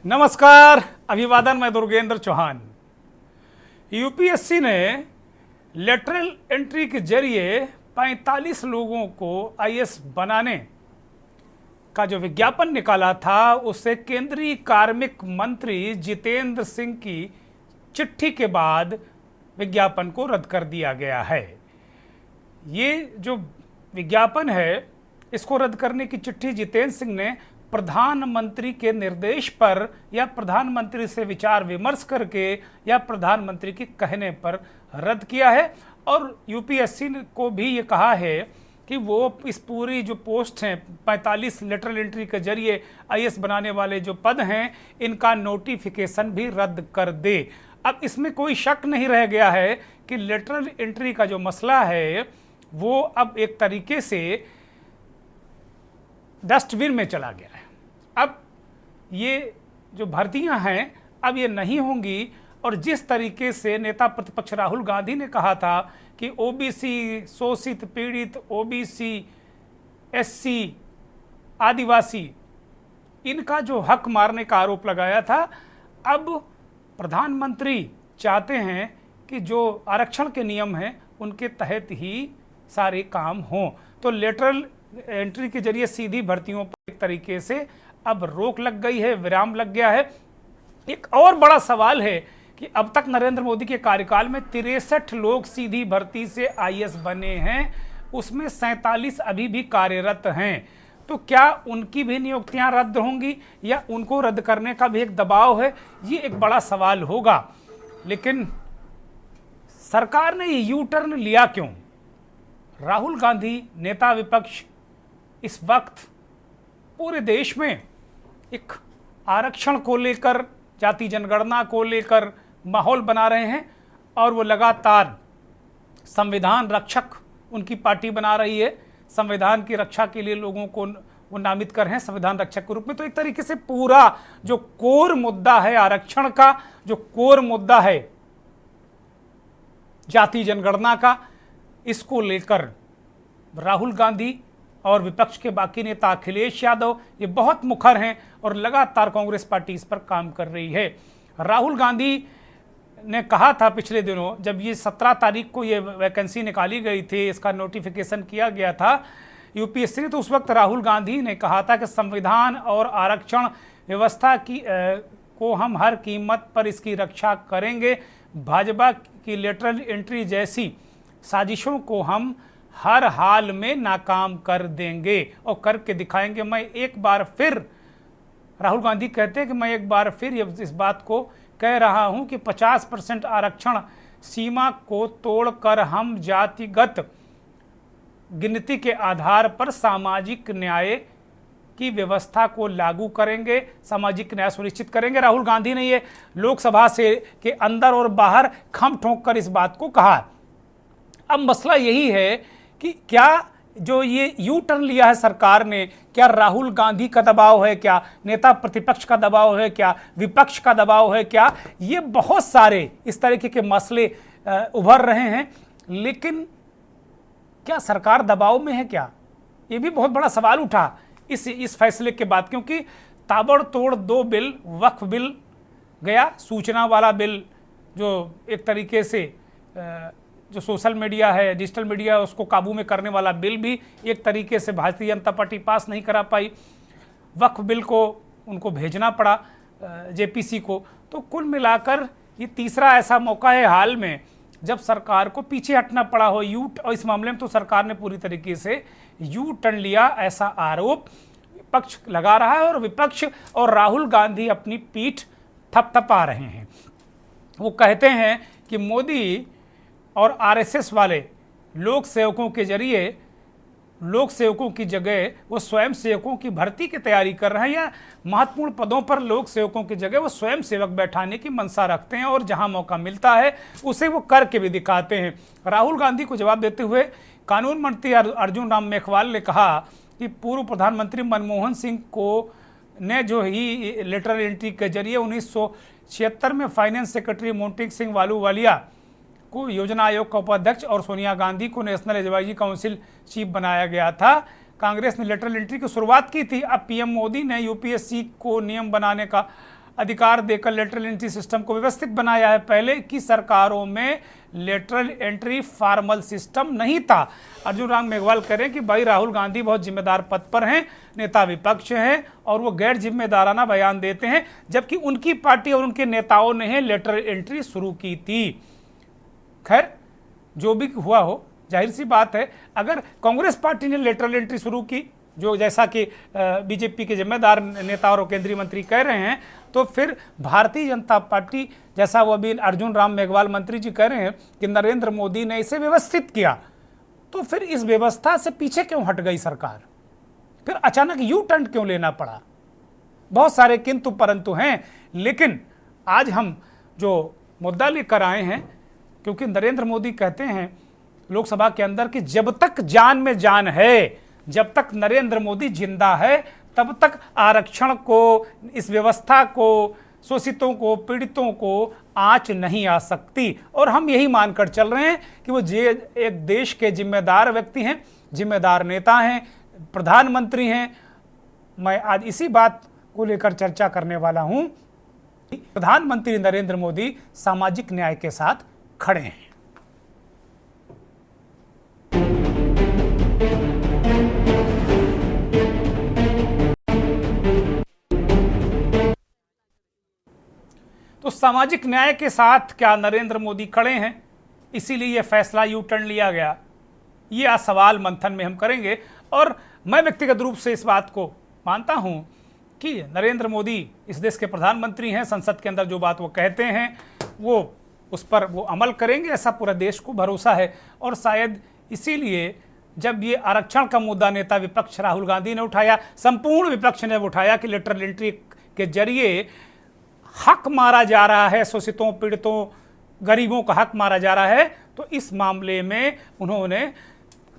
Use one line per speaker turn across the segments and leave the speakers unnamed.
नमस्कार, अभिवादन। मैं दुर्गेंद्र चौहान। यूपीएससी ने लेटरल एंट्री के जरिए 45 लोगों को आईएएस बनाने का जो विज्ञापन निकाला था, उससे केंद्रीय कार्मिक मंत्री जितेंद्र सिंह की चिट्ठी के बाद विज्ञापन को रद्द कर दिया गया है। ये जो विज्ञापन है, इसको रद्द करने की चिट्ठी जितेंद्र सिंह ने प्रधानमंत्री के निर्देश पर या प्रधानमंत्री से विचार विमर्श करके या प्रधानमंत्री के कहने पर रद्द किया है। और यूपीएससी को भी ये कहा है कि वो इस पूरी जो पोस्ट हैं 45 लेटरल एंट्री के जरिए आईएएस बनाने वाले जो पद हैं, इनका नोटिफिकेशन भी रद्द कर दे। अब इसमें कोई शक नहीं रह गया है कि लेटरल एंट्री का जो मसला है वो अब एक तरीके से डस्टबिन में चला गया है। अब ये जो भर्तियां हैं, अब ये नहीं होंगी। और जिस तरीके से नेता प्रतिपक्ष राहुल गांधी ने कहा था कि ओबीसी, शोषित पीड़ित, ओबीसी, एससी, आदिवासी, इनका जो हक मारने का आरोप लगाया था, अब प्रधानमंत्री चाहते हैं कि जो आरक्षण के नियम हैं उनके तहत ही सारे काम हों। तो लेटरल एंट्री के जरिए सीधी भर्तियों पर एक तरीके से अब रोक लग गई है, विराम लग गया है। एक और बड़ा सवाल है कि अब तक नरेंद्र मोदी के कार्यकाल में 63 लोग सीधी भर्ती से आईएएस बने हैं, उसमें 47 अभी भी कार्यरत हैं। तो क्या उनकी भी नियुक्तियां रद्द होंगी या उनको रद्द करने का भी एक दबाव है? ये एक बड़ा सवाल होगा। लेकिन सरकार ने ये यू टर्न लिया क्यों? राहुल गांधी, नेता विपक्ष, इस वक्त पूरे देश में एक आरक्षण को लेकर, जाति जनगणना को लेकर माहौल बना रहे हैं और वो लगातार संविधान रक्षक उनकी पार्टी बना रही है। संविधान की रक्षा के लिए लोगों को वो नामित कर रहे हैं संविधान रक्षक के रूप में। तो एक तरीके से पूरा जो कोर मुद्दा है आरक्षण का, जो कोर मुद्दा है जाति जनगणना का, इसको लेकर राहुल गांधी और विपक्ष के बाकी नेता अखिलेश यादव ये बहुत मुखर हैं और लगातार कांग्रेस पार्टी इस पर काम कर रही है। राहुल गांधी ने कहा था पिछले दिनों, जब ये 17 तारीख को ये वैकेंसी निकाली गई थी, इसका नोटिफिकेशन किया गया था यूपीएससी ने, तो उस वक्त राहुल गांधी ने कहा था कि संविधान और आरक्षण व्यवस्था की को हम हर कीमत पर इसकी रक्षा करेंगे। भाजपा की लेटरल एंट्री जैसी साजिशों को हम हर हाल में नाकाम कर देंगे और करके दिखाएंगे। मैं एक बार फिर, राहुल गांधी कहते हैं कि मैं एक बार फिर इस बात को कह रहा हूं कि 50% आरक्षण सीमा को तोड़कर हम जातिगत गिनती के आधार पर सामाजिक न्याय की व्यवस्था को लागू करेंगे, सामाजिक न्याय सुनिश्चित करेंगे। राहुल गांधी ने ये लोकसभा से के अंदर और बाहर खम ठोक कर इस बात को कहा। अब मसला यही है कि क्या जो ये यू टर्न लिया है सरकार ने, क्या राहुल गांधी का दबाव है, क्या नेता प्रतिपक्ष का दबाव है, क्या विपक्ष का दबाव है, क्या ये बहुत सारे इस तरीके के मसले उभर रहे हैं। लेकिन क्या सरकार दबाव में है? क्या ये भी बहुत बड़ा सवाल उठा इस फैसले के बाद, क्योंकि ताबड़तोड़ 2 बिल, वक्फ बिल गया, सूचना वाला बिल जो एक तरीके से जो सोशल मीडिया है, डिजिटल मीडिया, उसको काबू में करने वाला बिल भी एक तरीके से भारतीय जनता पार्टी पास नहीं करा पाई। वक्फ बिल को उनको भेजना पड़ा जेपीसी को। तो कुल मिलाकर ये तीसरा ऐसा मौका है हाल में जब सरकार को पीछे हटना पड़ा हो। और इस मामले में तो सरकार ने पूरी तरीके से यू टर्न लिया, ऐसा आरोप पक्ष लगा रहा है और विपक्ष और राहुल गांधी अपनी पीठ थपथपा रहे हैं। वो कहते हैं कि मोदी और आरएसएस वाले लोक सेवकों के जरिए लोक सेवकों की जगह वो स्वयं सेवकों की भर्ती की तैयारी कर रहे हैं, या महत्वपूर्ण पदों पर लोक सेवकों की जगह वो स्वयं सेवक बैठाने की मंशा रखते हैं और जहां मौका मिलता है उसे वो करके भी दिखाते हैं। राहुल गांधी को जवाब देते हुए कानून मंत्री अर्जुन राम मेघवाल ने कहा कि पूर्व प्रधानमंत्री मनमोहन सिंह को ने जो ही लेटरल एंट्री के जरिए 1976 में फाइनेंस सेक्रेटरी मोंटेक सिंह वालूवालिया को योजना आयोग का उपाध्यक्ष और सोनिया गांधी को नेशनल एडवाइजरी काउंसिल चीफ बनाया गया था। कांग्रेस ने लेटरल एंट्री की शुरुआत की थी। अब पीएम मोदी ने यूपीएससी को नियम बनाने का अधिकार देकर लेटरल एंट्री सिस्टम को व्यवस्थित बनाया है। पहले की सरकारों में लेटरल एंट्री फॉर्मल सिस्टम नहीं था। अर्जुन राम मेघवाल कह रहे हैं कि भाई राहुल गांधी बहुत जिम्मेदार पद पर हैं, नेता विपक्ष हैं और वो गैर जिम्मेदाराना बयान देते हैं, जबकि उनकी पार्टी और उनके नेताओं ने लेटरल एंट्री शुरू की थी। खैर जो भी हुआ हो, जाहिर सी बात है अगर कांग्रेस पार्टी ने लेटरल एंट्री शुरू की, जो जैसा कि बीजेपी के जिम्मेदार नेता और केंद्रीय मंत्री कह रहे हैं, तो फिर भारतीय जनता पार्टी, जैसा वो अभी अर्जुन राम मेघवाल मंत्री जी कह रहे हैं कि नरेंद्र मोदी ने इसे व्यवस्थित किया, तो फिर इस व्यवस्था से पीछे क्यों हट गई सरकार? फिर अचानक यू टर्न क्यों लेना पड़ा? बहुत सारे किंतु परंतु हैं, लेकिन आज हम जो मुद्दा लेकर आए हैं, क्योंकि नरेंद्र मोदी कहते हैं लोकसभा के अंदर कि जब तक जान में जान है, जब तक नरेंद्र मोदी जिंदा है, तब तक आरक्षण को, इस व्यवस्था को, शोषितों को, पीड़ितों को आंच नहीं आ सकती। और हम यही मानकर चल रहे हैं कि वो एक देश के जिम्मेदार व्यक्ति हैं, जिम्मेदार नेता हैं, प्रधानमंत्री हैं। मैं आज इसी बात को लेकर चर्चा करने वाला हूं। प्रधानमंत्री नरेंद्र मोदी सामाजिक न्याय के साथ खड़े हैं। तो सामाजिक न्याय के साथ क्या नरेंद्र मोदी खड़े हैं? इसीलिए यह फैसला यू टर्न लिया गया। ये आज सवाल मंथन में हम करेंगे। और मैं व्यक्तिगत रूप से इस बात को मानता हूं कि नरेंद्र मोदी इस देश के प्रधानमंत्री हैं। संसद के अंदर जो बात वो कहते हैं वो उस पर वो अमल करेंगे, ऐसा पूरा देश को भरोसा है। और शायद इसीलिए जब ये आरक्षण का मुद्दा नेता विपक्ष राहुल गांधी ने उठाया, संपूर्ण विपक्ष ने उठाया कि लेटरल एंट्री के जरिए हक मारा जा रहा है, शोषितों, पीड़ितों, गरीबों का हक मारा जा रहा है, तो इस मामले में उन्होंने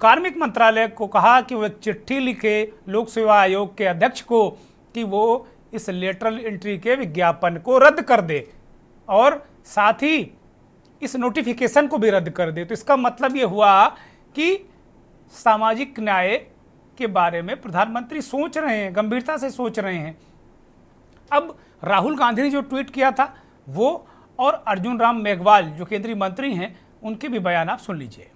कार्मिक मंत्रालय को कहा कि वो एक चिट्ठी लिखे लोक सेवा आयोग के अध्यक्ष को कि वो इस लेटरल एंट्री के विज्ञापन को रद्द कर दे और साथ ही इस नोटिफिकेशन को भी रद्द कर दे। तो इसका मतलब ये हुआ कि सामाजिक न्याय के बारे में प्रधानमंत्री सोच रहे हैं, गंभीरता से सोच रहे हैं। अब राहुल गांधी ने जो ट्वीट किया था वो, और अर्जुन राम मेघवाल जो केंद्रीय मंत्री हैं, उनके भी बयान आप सुन लीजिए।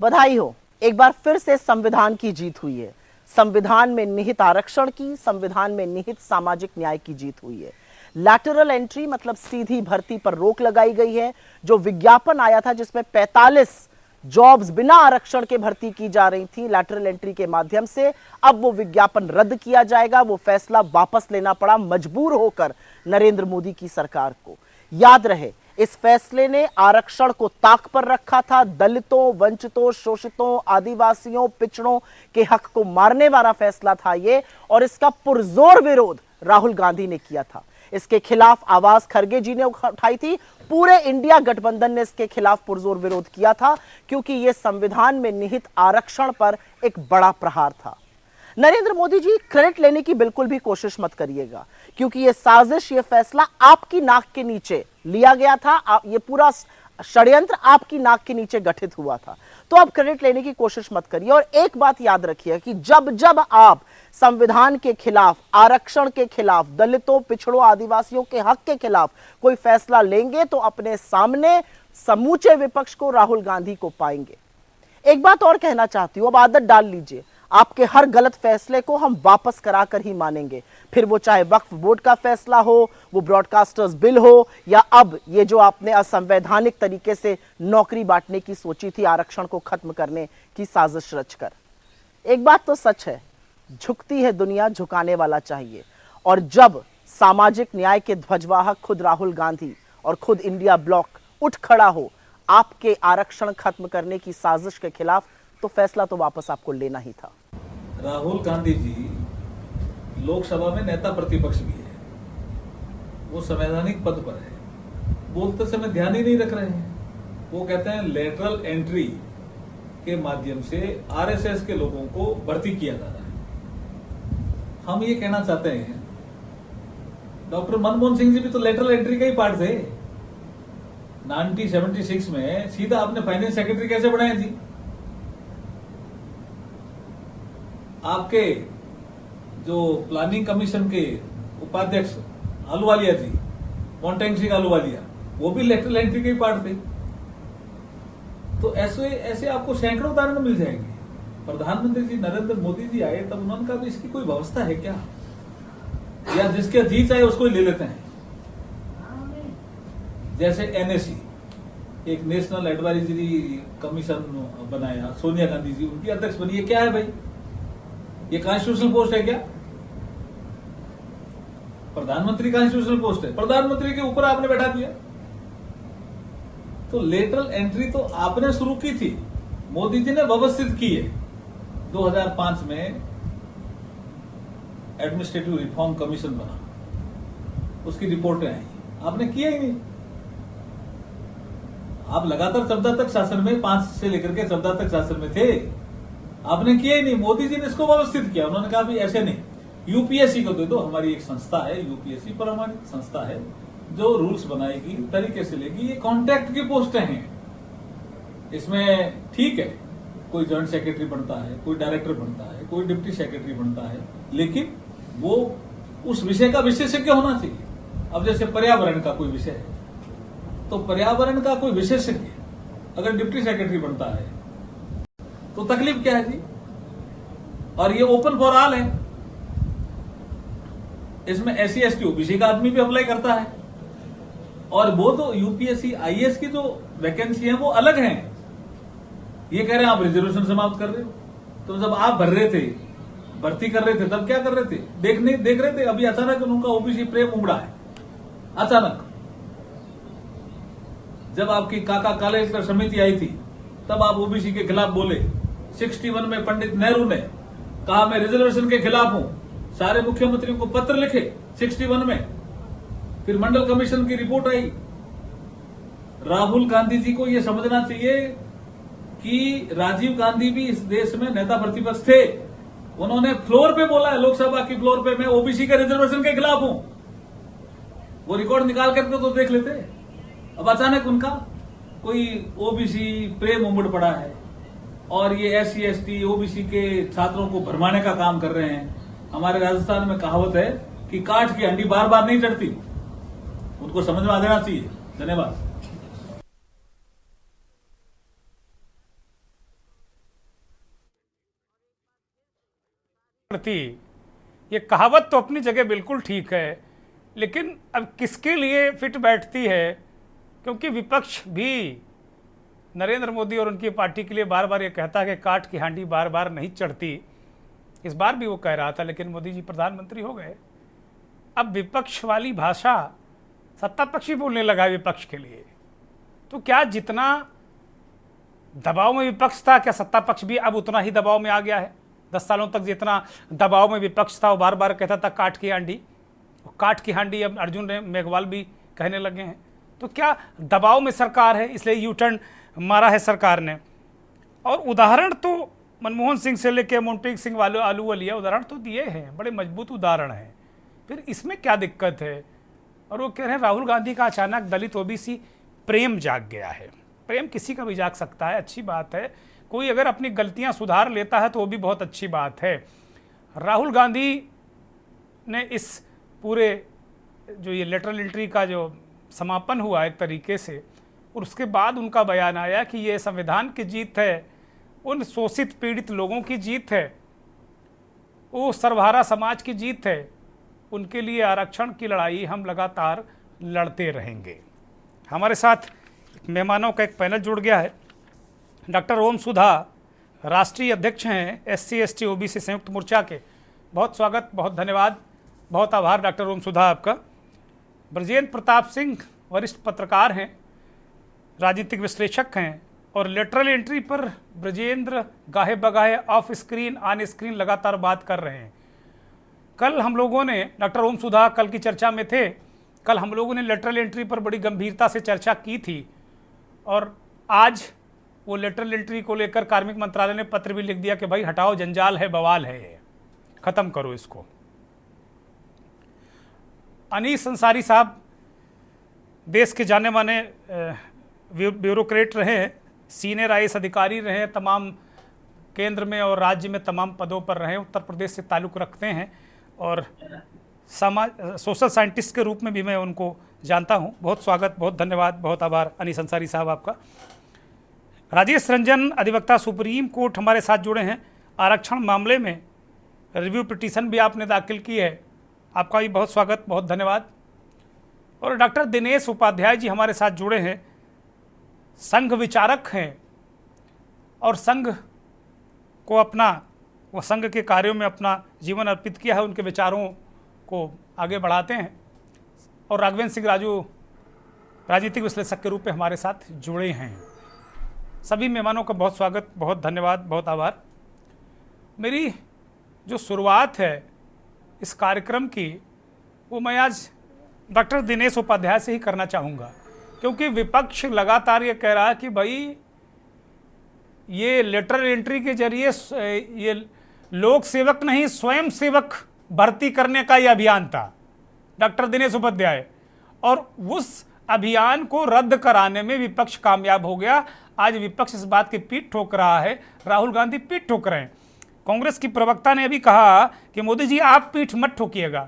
बधाई हो, एक बार फिर से संविधान की जीत हुई है। संविधान में निहित आरक्षण की, संविधान में निहित सामाजिक न्याय की जीत हुई है। लैटरल एंट्री मतलब सीधी भर्ती पर रोक लगाई गई है। जो विज्ञापन आया था जिसमें 45 जॉब्स बिना आरक्षण के भर्ती की जा रही थी लैटरल एंट्री के माध्यम से, अब वो विज्ञापन रद्द किया जाएगा। वो फैसला वापस लेना पड़ा मजबूर होकर नरेंद्र मोदी की सरकार को। याद रहे, इस फैसले ने आरक्षण को ताक पर रखा था। दलितों, वंचितों, शोषितों, आदिवासियों, पिछड़ों के हक को मारने वाला फैसला था ये, और इसका पुरजोर विरोध राहुल गांधी ने किया था। इसके खिलाफ आवाज खरगे जी ने उठाई थी। पूरे इंडिया गठबंधन ने इसके खिलाफ पुरजोर विरोध किया था, क्योंकि यह संविधान में निहित आरक्षण पर एक बड़ा प्रहार था। नरेंद्र मोदी जी, क्रेडिट लेने की बिल्कुल भी कोशिश मत करिएगा, क्योंकि यह साजिश, यह फैसला आपकी नाक के नीचे लिया गया था। यह पूरा षड्यंत्र आपकी नाक के नीचे गठित हुआ था। तो आप क्रेडिट लेने की कोशिश मत करिए। और एक बात याद रखिए कि जब जब आप संविधान के खिलाफ, आरक्षण के खिलाफ, दलितों, पिछड़ों, आदिवासियों के हक के खिलाफ कोई फैसला लेंगे तो अपने सामने समूचे विपक्ष को, राहुल गांधी को पाएंगे। एक बात और कहना चाहती हूं, अब आदत डाल लीजिए, आपके हर गलत फैसले को हम वापस कराकर ही मानेंगे। फिर वो चाहे वक्फ बोर्ड का फैसला हो, वो ब्रॉडकास्टर्स बिल हो, या अब ये जो आपने असंवैधानिक तरीके से नौकरी बांटने की सोची थी, आरक्षण को खत्म करने की साजिश रचकर। एक बात तो सच है, झुकती है दुनिया, झुकाने वाला चाहिए। और जब सामाजिक न्याय के ध्वजवाहक खुद राहुल गांधी और खुद इंडिया ब्लॉक उठ खड़ा हो आपके आरक्षण खत्म करने की साजिश के खिलाफ, तो फैसला तो वापस आपको लेना ही था।
राहुल गांधी जी लोकसभा में नेता प्रतिपक्ष भी है, वो संवैधानिक पद पर है, बोलते समय ध्यान ही नहीं रख रहे हैं। वो कहते हैं लेटरल एंट्री के माध्यम से आरएसएस के लोगों को भर्ती किया जा रहा है। हम ये कहना चाहते हैं, डॉक्टर मनमोहन सिंह जी भी तो लेटरल एंट्री का ही पार्ट थे। 1976 में सीधा आपने फाइनेंस सेक्रेटरी कैसे बनाए जी? आपके जो प्लानिंग कमीशन के उपाध्यक्ष आलूवालिया जी, मोन्टेंग सिंह आलूवालिया, वो भी लेटरल एंट्री के ही पार्ट थे। तो ऐसे ऐसे आपको सैकड़ों उदाहरण मिल जाएंगे। प्रधानमंत्री जी नरेंद्र मोदी जी आए तब उन्होंने कहा भी इसकी कोई व्यवस्था है क्या, या जिसके जी चाहे उसको ही ले लेते हैं। जैसे एनएससी, एक नेशनल एडवाइजरी कमीशन बनाया, सोनिया गांधी जी उनकी अध्यक्ष बनी। ये क्या है भाई, ये कॉन्स्टिट्यूशनल पोस्ट है क्या? प्रधानमंत्री कॉन्स्टिट्यूशनल पोस्ट है, प्रधानमंत्री के ऊपर आपने बैठा दिया। तो लेटरल एंट्री तो आपने शुरू की थी, मोदी जी ने व्यवस्थित की है। 2005 में एडमिनिस्ट्रेटिव रिफॉर्म कमीशन बना, उसकी रिपोर्टें आई, आपने किया ही नहीं। आप लगातार 14 तक शासन में, 5 से लेकर के 14 तक शासन में थे, आपने किया ही नहीं। मोदी जी ने इसको व्यवस्थित किया। उन्होंने कहा भी ऐसे नहीं, यूपीएससी को दे दो, हमारी एक संस्था है यूपीएससी, प्रमाणित संस्था है जो रूल्स बनाएगी, तरीके से लेगी। ये कॉन्ट्रैक्ट की पोस्टें हैं, इसमें ठीक है कोई जॉइंट सेक्रेटरी बनता है, कोई डायरेक्टर बनता है, कोई डिप्टी सेक्रेटरी बनता है, लेकिन वो उस विषय का विशेषज्ञ होना चाहिए। अब जैसे पर्यावरण का कोई विषय है, तो पर्यावरण का कोई विशेषज्ञ अगर डिप्टी सेक्रेटरी बनता है तो तकलीफ क्या है जी? और ये ओपन फॉर ऑल है, इसमें एससी एसटी ओबीसी का आदमी भी अप्लाई करता है। और वो तो यूपीएससी आईएएस की जो वैकेंसी है वो अलग है। ये कह रहे हैं आप रिजर्वेशन समाप्त कर रहे हो, तो जब आप भर रहे थे, भर्ती कर रहे थे, तब क्या कर रहे थे? देख रहे थे। अभी अचानक उनका ओबीसी प्रेम उमड़ा है, अचानक। जब आपकी काका कालेश्वर समिति आई थी तब आप ओबीसी के खिलाफ बोले। 61 में पंडित नेहरू ने कहा मैं रिजर्वेशन के खिलाफ हूं, सारे मुख्यमंत्रियों को पत्र लिखे 61 में। फिर मंडल कमीशन की रिपोर्ट आई। राहुल गांधी जी को यह समझना चाहिए कि राजीव गांधी भी इस देश में नेता प्रतिपक्ष थे। उन्होंने फ्लोर पे बोला है, लोकसभा की फ्लोर पे, मैं ओबीसी के रिजर्वेशन के खिलाफ हूं। वो रिकॉर्ड निकाल करके तो देख लेते। अब अचानक उनका कोई ओबीसी प्रेम उमड़ पड़ा है और ये एससी एसटी ओबीसी के छात्रों को भरमाने का काम कर रहे हैं। हमारे राजस्थान में कहावत है कि काठ की हंडी बार बार नहीं चढ़ती, उनको समझ में आ जाना चाहिए। धन्यवाद।
ये कहावत तो अपनी जगह बिल्कुल ठीक है, लेकिन अब किसके लिए फिट बैठती है? क्योंकि विपक्ष भी नरेंद्र मोदी और उनकी पार्टी के लिए बार बार ये कहता है कि काठ की हांडी बार बार नहीं चढ़ती। इस बार भी वो कह रहा था, लेकिन मोदी जी प्रधानमंत्री हो गए। अब विपक्ष वाली भाषा सत्ता पक्ष भी बोलने लगा विपक्ष के लिए। तो क्या जितना दबाव में विपक्ष था, क्या सत्ता पक्ष भी अब उतना ही दबाव में आ गया है? 10 सालों तक जितना दबाव में विपक्ष था, वो बार बार कहता था काठ की हांडी, काठ की हांडी अब अर्जुन मेघवाल भी कहने लगे हैं। तो क्या दबाव में सरकार है, इसलिए यू टर्न मारा है सरकार ने? और उदाहरण तो मनमोहन सिंह से लेकर मोन्टेग सिंह आलूवालिया उदाहरण तो दिए हैं, बड़े मजबूत उदाहरण हैं। फिर इसमें क्या दिक्कत है? और वो कह रहे हैं राहुल गांधी का अचानक दलित ओबीसी प्रेम जाग गया है। प्रेम किसी का भी जाग सकता है, अच्छी बात है। कोई अगर अपनी गलतियां सुधार लेता है तो वो भी बहुत अच्छी बात है। राहुल गांधी ने इस पूरे जो ये लेटरल एंट्री का जो समापन हुआ एक तरीके से, और उसके बाद उनका बयान आया कि ये संविधान की जीत है, उन शोषित पीड़ित लोगों की जीत है, वो सर्वहारा समाज की जीत है। उनके लिए आरक्षण की लड़ाई हम लगातार लड़ते रहेंगे। हमारे साथ मेहमानों का एक पैनल जुड़ गया है। डॉक्टर ओम सुधा राष्ट्रीय अध्यक्ष हैं एससी एसटी ओबीसी संयुक्त मोर्चा के। बहुत स्वागत, बहुत धन्यवाद, बहुत आभार डॉक्टर ओम सुधा आपका। ब्रजेंद्र प्रताप सिंह वरिष्ठ पत्रकार हैं, राजनीतिक विश्लेषक हैं, और लेटरल एंट्री पर ब्रजेंद्र गाहे बगाहे ऑफ स्क्रीन ऑन स्क्रीन लगातार बात कर रहे हैं। कल हम लोगों ने, डॉक्टर ओम सुधा कल की चर्चा में थे, कल हम लोगों ने लेटरल एंट्री पर बड़ी गंभीरता से चर्चा की थी, और आज वो लेटरल एंट्री को लेकर कार्मिक मंत्रालय ने पत्र भी लिख दिया कि भाई हटाओ, जंजाल है, बवाल है, ये खत्म करो इसको। अनीस अंसारी साहब देश के जाने माने ब्यूरोक्रेट रहे हैं, सीनियर आईएएस अधिकारी रहे हैं, तमाम केंद्र में और राज्य में तमाम पदों पर रहे, उत्तर प्रदेश से ताल्लुक़ रखते हैं और सोशल साइंटिस्ट के रूप में भी मैं उनको जानता हूं। बहुत स्वागत, बहुत धन्यवाद, बहुत आभार अनीस अंसारी साहब आपका। राजेश रंजन अधिवक्ता सुप्रीम कोर्ट हमारे साथ जुड़े हैं। आरक्षण मामले में रिव्यू पिटीशन भी आपने दाखिल की है, आपका भी बहुत स्वागत, बहुत धन्यवाद। और डॉक्टर दिनेश उपाध्याय जी हमारे साथ जुड़े हैं, संघ विचारक हैं और संघ को वो संघ के कार्यों में अपना जीवन अर्पित किया है, उनके विचारों को आगे बढ़ाते हैं। और राघवेंद्र सिंह राजू राजनीतिक विश्लेषक के रूप में हमारे साथ जुड़े हैं। सभी मेहमानों का बहुत स्वागत, बहुत धन्यवाद, बहुत आभार। मेरी जो शुरुआत है इस कार्यक्रम की वो मैं आज डॉक्टर दिनेश उपाध्याय से ही करना चाहूँगा, क्योंकि विपक्ष लगातार ये कह रहा है कि भाई ये लेटरल एंट्री के जरिए ये लोक सेवक नहीं स्वयं सेवक भर्ती करने का ये अभियान था डॉक्टर दिनेश उपाध्याय, और उस अभियान को रद्द कराने में विपक्ष कामयाब हो गया। आज विपक्ष इस बात की पीठ ठोक रहा है, राहुल गांधी पीठ ठोक रहे हैं। कांग्रेस की प्रवक्ता ने अभी कहा कि मोदी जी आप पीठ मत ठोकिएगा,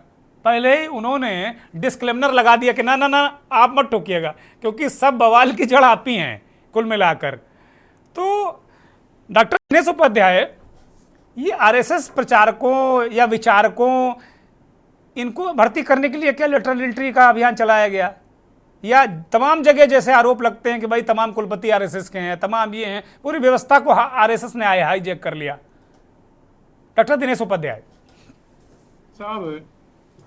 पहले ही उन्होंने डिस्क्लेमर लगा दिया कि ना ना ना आप मत ठोकिएगा, क्योंकि सब बवाल की जड़ आप ही हैं कुल मिलाकर। तो डॉक्टर दिनेश उपाध्याय, ये आरएसएस प्रचारकों या विचारकों इनको भर्ती करने के लिए क्या लेटरल एंट्री का अभियान चलाया गया, या तमाम जगह जैसे आरोप लगते हैं कि भाई तमाम कुलपति आरएसएस के हैं, तमाम ये हैं, पूरी व्यवस्था को आरएसएस ने हाईजैक कर लिया? डॉक्टर दिनेश उपाध्याय
साहब,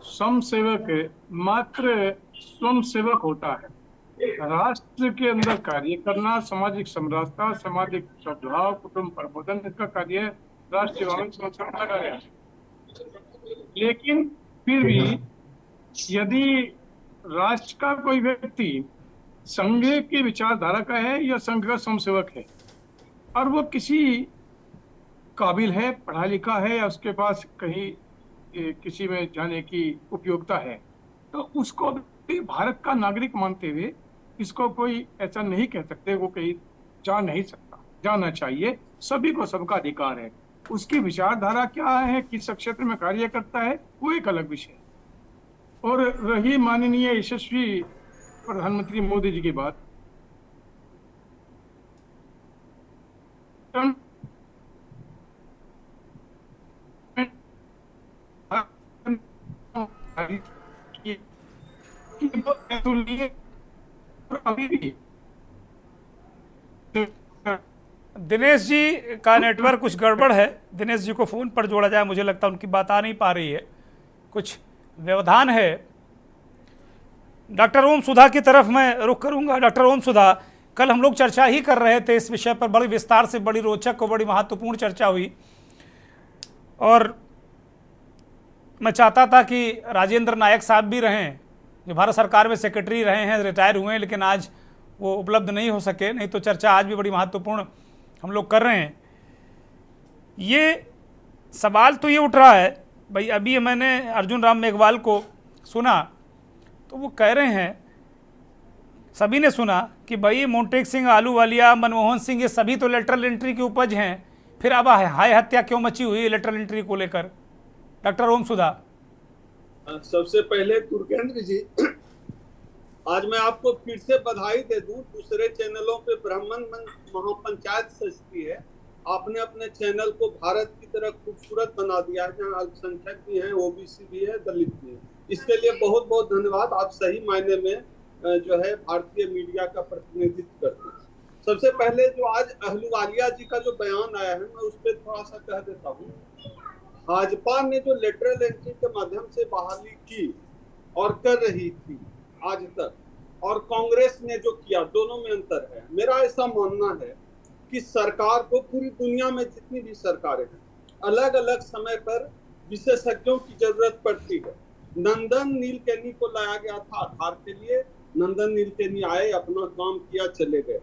स्वयं सेवक मात्र स्वयं सेवक होता है। राष्ट्र के अंदर कार्य करना, सामाजिक समरसता, सामाजिक सद्भाव, कुटुंब प्रबोधन, इसका कार्य राष्ट्रीय संगठन लगा है। लेकिन फिर भी यदि राष्ट्र का कोई व्यक्ति संघ की विचारधारा का है या संघ का स्वयंसेवक है और वो किसी काबिल है, पढ़ा लिखा है या उसके पास कहीं किसी में जाने की उपयोगिता है, तो उसको भी भारत का नागरिक मानते हुए इसको कोई ऐसा नहीं कह सकते वो कहीं जा नहीं सकता। जाना चाहिए, सभी को सबका अधिकार है। उसकी विचारधारा क्या है, किस क्षेत्र में कार्य करता है, वो एक अलग विषय है। और रही माननीय यशस्वी प्रधानमंत्री मोदी जी की बात, अभी भी
दिनेश जी का नेटवर्क कुछ गड़बड़ है, दिनेश जी को फोन पर जोड़ा जाए, मुझे लगता है उनकी बात आ नहीं पा रही है, कुछ व्यवधान है। डॉक्टर ओम सुधा की तरफ मैं रुख करूंगा। डॉक्टर ओम सुधा, कल हम लोग चर्चा ही कर रहे थे इस विषय पर, बड़ी विस्तार से, बड़ी रोचक और बड़ी महत्वपूर्ण चर्चा हुई, और मैं चाहता था कि राजेंद्र नायक साहब भी रहें, जो भारत सरकार में सेक्रेटरी रहे हैं, रिटायर हुए हैं, लेकिन आज वो उपलब्ध नहीं हो सके, नहीं तो चर्चा आज भी बड़ी महत्वपूर्ण हम लोग कर रहे हैं। ये सवाल तो ये उठ रहा है भाई, अभी मैंने अर्जुन राम मेघवाल को सुना तो वो कह रहे हैं, सभी ने सुना कि भाई मोंटेक सिंह, आलूवालिया, मनमोहन सिंह, ये सभी तो लेटरल एंट्री की उपज हैं, फिर अब हाय हत्या क्यों मची हुई है लेटरल एंट्री को लेकर? डॉक्टर ओम सुधा।
सबसे पहले तुर्केंद्र जी, आज मैं आपको फिर से बधाई दे दूं, दूसरे चैनलों पे ब्राह्मण महापंचायत सजती है, आपने अपने चैनल को भारत की तरह खूबसूरत बना दिया है, जहाँ अल्पसंख्यक भी हैं, ओबीसी भी है, दलित भी है। इसके लिए बहुत बहुत धन्यवाद। आप सही मायने में जो है भारतीय मीडिया का प्रतिनिधित्व करते हैं। सबसे पहले जो आज अहलूवालिया जी का जो बयान आया है, मैं उस पर थोड़ा सा कह देता हूँ। भाजपा ने जो लेटरल एंट्री के माध्यम से बहाली की और कर रही थी आज तक, और कांग्रेस ने जो किया, दोनों में अंतर है। मेरा ऐसा मानना है कि सरकार को, पूरी दुनिया में जितनी भी सरकारें हैं, अलग अलग समय पर विशेषज्ञों की जरूरत पड़ती है। नंदन नीलकेनी को लाया गया था आधार के लिए, नंदन नीलकेनी आए, अपना काम किया, चले गए।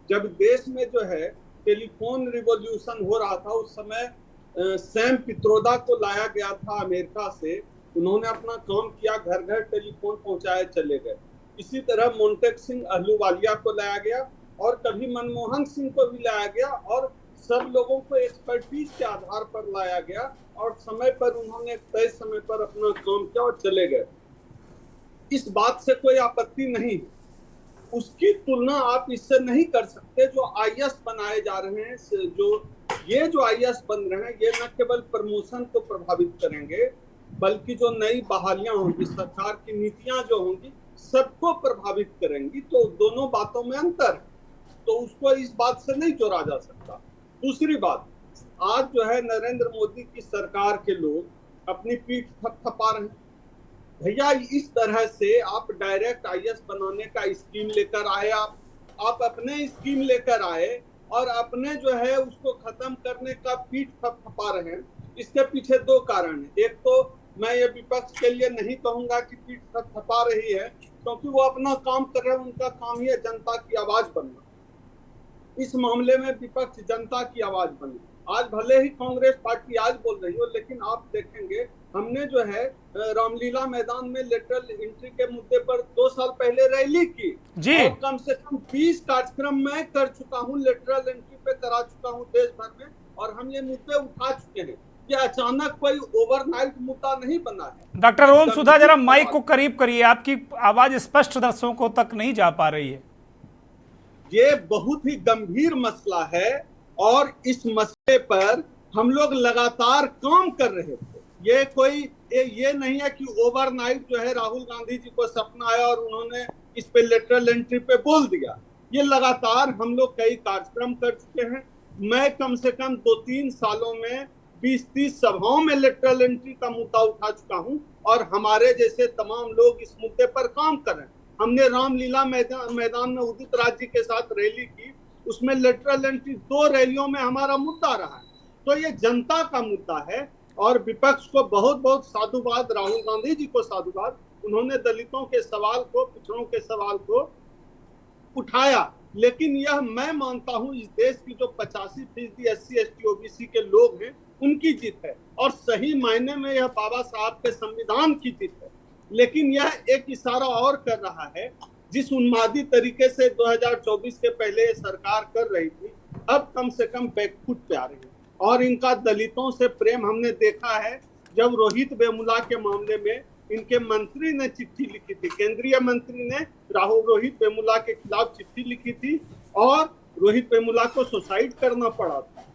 जब देश में जो है टेलीफोन रिवॉल्यूशन हो रहा था, उस समय सैम पित्रोदा को लाया गया था अमेरिका से, उन्होंने अपना काम किया, घर घर टेलीफोन पहुंचाए, चले गए। इसी तरह मोंटेक सिंह अहलूवालिया को लाया गया, और कभी मनमोहन सिंह को भी लाया गया, और सब लोगों को एक्सपर्टीज के आधार पर लाया गया और समय पर उन्होंने तय समय पर अपना काम किया और चले गए। इस बात से कोई आपत्ति नहीं है। उसकी तुलना आप इससे नहीं कर सकते जो आईएएस बनाए जा रहे हैं। जो आईएएस बन रहे हैं, ये न केवल प्रमोशन को प्रभावित करेंगे बल्कि जो नई बहालियां होंगी, सरकार की नीतियां जो होंगी, सबको प्रभावित करेंगी। तो दोनों बातों में अंतर है, तो उसको इस बात से नहीं जोड़ा जा सकता। दूसरी बात, आज जो है नरेंद्र मोदी की सरकार के लोग अपनी पीठ थपथपा रहे हैं। भैया, इस तरह से आप डायरेक्ट आईएएस बनाने का स्कीम लेकर आए, आप अपने स्कीम लेकर आए और अपने जो है उसको खत्म करने का पीठ थपथपा रहे हैं। इसके पीछे दो कारण है। एक तो मैं ये विपक्ष के लिए नहीं कहूंगा कि पीठ थपथपा रही है, क्योंकि वो अपना काम कर रहे हैं। उनका काम ही है जनता की आवाज बनना। इस मामले में विपक्ष जनता की आवाज बनी। आज भले ही कांग्रेस पार्टी आज बोल रही हो, लेकिन आप देखेंगे हमने जो है रामलीला मैदान में लेटरल एंट्री के मुद्दे पर 2 साल पहले रैली की
जी।
और कम से कम 20 कार्यक्रम मैं कर चुका हूं, लेटरल एंट्री पे करा चुका हूं देश भर में, और हम ये मुद्दे उठा चुके हैं। ये अचानक कोई ओवरनाइट मुद्दा नहीं बना है।
डॉक्टर ओम सुधा, जरा माइक को करीब करिए, आपकी आवाज स्पष्ट दर्शकों तक नहीं जा पा रही है।
ये बहुत ही गंभीर मसला है और इस मसले पर हम लोग लगातार काम कर रहे थे। ये नहीं है कि ओवरनाइट जो है राहुल गांधी जी को सपना आया और उन्होंने इस पे लेटरल एंट्री पे बोल दिया। ये लगातार हम लोग कई कार्यक्रम कर चुके हैं। मैं कम से कम 2-3 सालों में 20-30 सभाओं में लेटरल एंट्री का मुद्दा उठा चुका हूं और हमारे जैसे तमाम लोग इस मुद्दे पर काम कर रहे हैं। हमने रामलीला मैदान में उदित राज जी के साथ रैली की, उसमें लेटरल एंट्री 2 रैलियों में हमारा मुद्दा रहा है। तो ये जनता का मुद्दा है और विपक्ष को बहुत बहुत साधुवाद, राहुल गांधी जी को साधुवाद। उन्होंने दलितों के सवाल को, पिछड़ों के सवाल को उठाया। लेकिन यह मैं मानता हूं इस देश की जो 85% SC ST OBC के लोग हैं उनकी जीत है और सही मायने में यह बाबा साहब के संविधान की जीत है। लेकिन यह एक इशारा और कर रहा है, जिस उन्मादी तरीके से 2024 के पहले सरकार कर रही थी, अब कम से कम बैकफुट पे आ रही है। और इनका दलितों से प्रेम हमने देखा है। जब रोहित वेमुला के मामले में इनके मंत्री ने चिट्ठी लिखी थी, केंद्रीय मंत्री ने रोहित वेमुला के खिलाफ चिट्ठी लिखी थी और रोहित वेमुला को सुसाइड करना पड़ा था।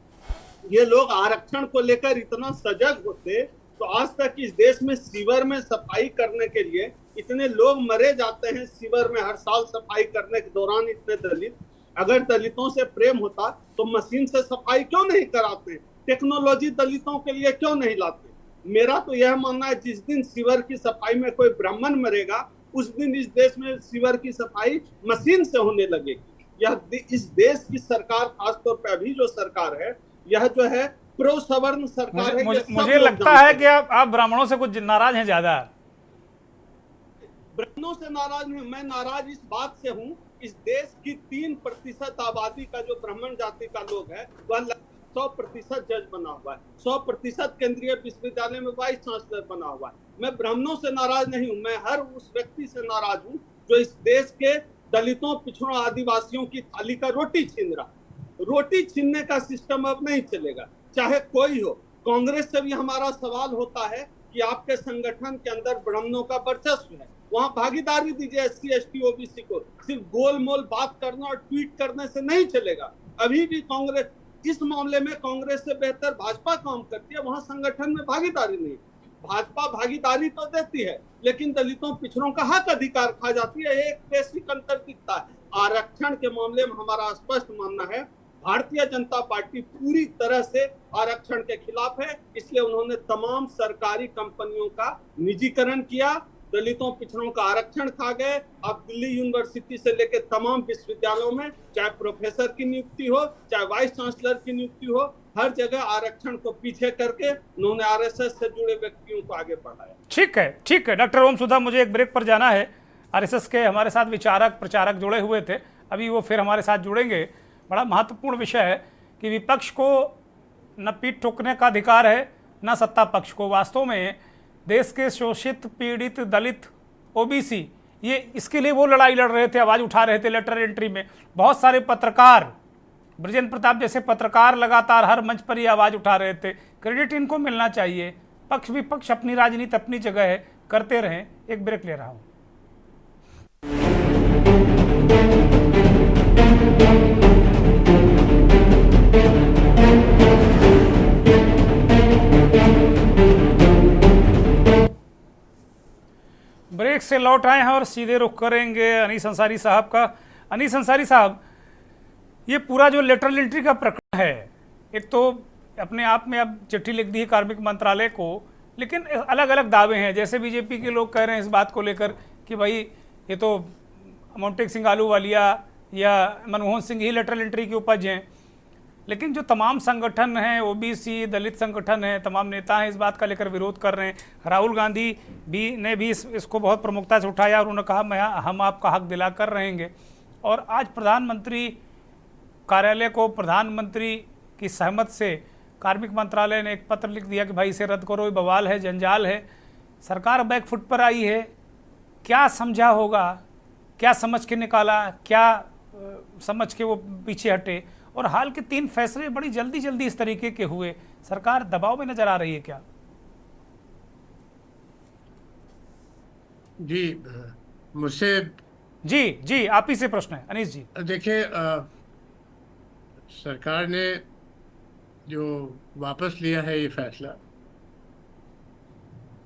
ये लोग आरक्षण को लेकर इतना सजग होते तो आज तक इस देश में सीवर में सफाई करने के लिए इतने लोग मरे जाते हैं। सीवर में हर साल सफाई करने के दौरान इतने दलित, अगर दलितों से प्रेम होता तो मशीन से सफाई क्यों नहीं कराते? टेक्नोलॉजी दलितों के लिए क्यों नहीं लाते? मेरा तो यह मानना है, जिस दिन सीवर की सफाई में कोई ब्राह्मण मरेगा उस दिन इस देश में सीवर की सफाई मशीन से होने लगेगी। यह इस देश की सरकार, खासतौर पर अभी जो सरकार है, यह जो है प्रो सवर्ण सरकार है।
मुझे लगता है कि आप ब्राह्मणों से कुछ नाराज हैं ज्यादा।
ब्राह्मणों से नाराज नहीं, मैं नाराज इस बात से हूं, इस देश की 3% आबादी का जो ब्राह्मण जाति का लोग है वह 100% जज बना हुआ है, 100% केंद्रीय विश्वविद्यालय में वाइस चांसलर बना हुआ है। मैं ब्राह्मणों से नाराज नहीं हूं, मैं हर उस व्यक्ति से नाराज हूं जो इस देश के दलितों, पिछड़ों, आदिवासियों की थाली का रोटी छीन रहा। रोटी छीनने का सिस्टम अब नहीं चलेगा, चाहे कोई हो। कांग्रेस से भी हमारा सवाल होता है कि आपके संगठन के अंदर ब्राह्मणों का वर्चस्व है, वहां भागीदारी दीजिए। SC ST OBC को सिर्फ गोलमोल बात करना और ट्वीट करने से नहीं चलेगा। अभी भी कांग्रेस, इस मामले में कांग्रेस से बेहतर भाजपा काम करती है, वहां संगठन में भागीदारी नहीं। भाजपा भागीदारी तो देती है लेकिन दलितों, पिछड़ों का हक अधिकार खा जाती है। एक बेसिक अंतर दिखता है। आरक्षण के मामले में हमारा स्पष्ट मानना है, भारतीय जनता पार्टी पूरी तरह से आरक्षण के खिलाफ है। इसलिए उन्होंने तमाम सरकारी कंपनियों का निजीकरण किया, दलितों, पिछड़ों का आरक्षण खा गए। अब दिल्ली यूनिवर्सिटी से लेकर तमाम विश्वविद्यालयों में चाहे प्रोफेसर की नियुक्ति हो, चाहे वाइस चांसलर की नियुक्ति हो, हर जगह आरक्षण को पीछे करके उन्होंने RSS से जुड़े व्यक्तियों को आगे बढ़ाया।
ठीक है डॉक्टर ओम सुधा, मुझे एक ब्रेक पर जाना है। RSS के हमारे साथ विचारक, प्रचारक जुड़े हुए थे, अभी वो फिर हमारे साथ जुड़ेंगे। बड़ा महत्वपूर्ण विषय है कि विपक्ष को न पीठ ठोकने का अधिकार है न सत्ता पक्ष को। वास्तव में देश के शोषित, पीड़ित, दलित, OBC, ये इसके लिए वो लड़ाई लड़ रहे थे, आवाज़ उठा रहे थे लेटर एंट्री में। बहुत सारे पत्रकार ब्रजेंद्र प्रताप जैसे पत्रकार लगातार हर मंच पर ये आवाज उठा रहे थे। क्रेडिट इनको मिलना चाहिए। पक्ष विपक्ष अपनी राजनीति अपनी जगह है, करते रहें। एक ब्रेक ले रहा हूं। ब्रेक से लौट आए हैं और सीधे रुख करेंगे अनीस अंसारी साहब का। अनीस अंसारी साहब, ये पूरा जो लेटरल एंट्री का प्रकरण है, एक तो अपने आप में अब चिट्ठी लिख दी है कार्मिक मंत्रालय को, लेकिन अलग अलग दावे हैं। जैसे बीजेपी के लोग कह रहे हैं इस बात को लेकर कि भाई ये तो मोंटेक सिंह आलूवालिया या मनमोहन सिंह ही लेटरल एंट्री की उपज हैं, लेकिन जो तमाम संगठन हैं, ओबीसी दलित संगठन हैं, तमाम नेता हैं, इस बात का लेकर विरोध कर रहे हैं। राहुल गांधी ने भी इसको बहुत प्रमुखता से उठाया और उन्होंने कहा हम आपका हक दिलाकर रहेंगे। और आज प्रधानमंत्री कार्यालय को प्रधानमंत्री की सहमत से कार्मिक मंत्रालय ने एक पत्र लिख दिया कि भाई इसे रद्द करो, ये बवाल है, जंजाल है। सरकार बैक फुट पर आई है। क्या समझा होगा, क्या समझ के निकाला, क्या समझ के वो पीछे हटे? और हाल के 3 फैसले बड़ी जल्दी जल्दी इस तरीके के हुए, सरकार दबाव में नजर आ रही है क्या?
जी, मुझसे
जी आप ही से प्रश्न है अनीस जी।
देखिए, सरकार ने जो वापस लिया है ये फैसला,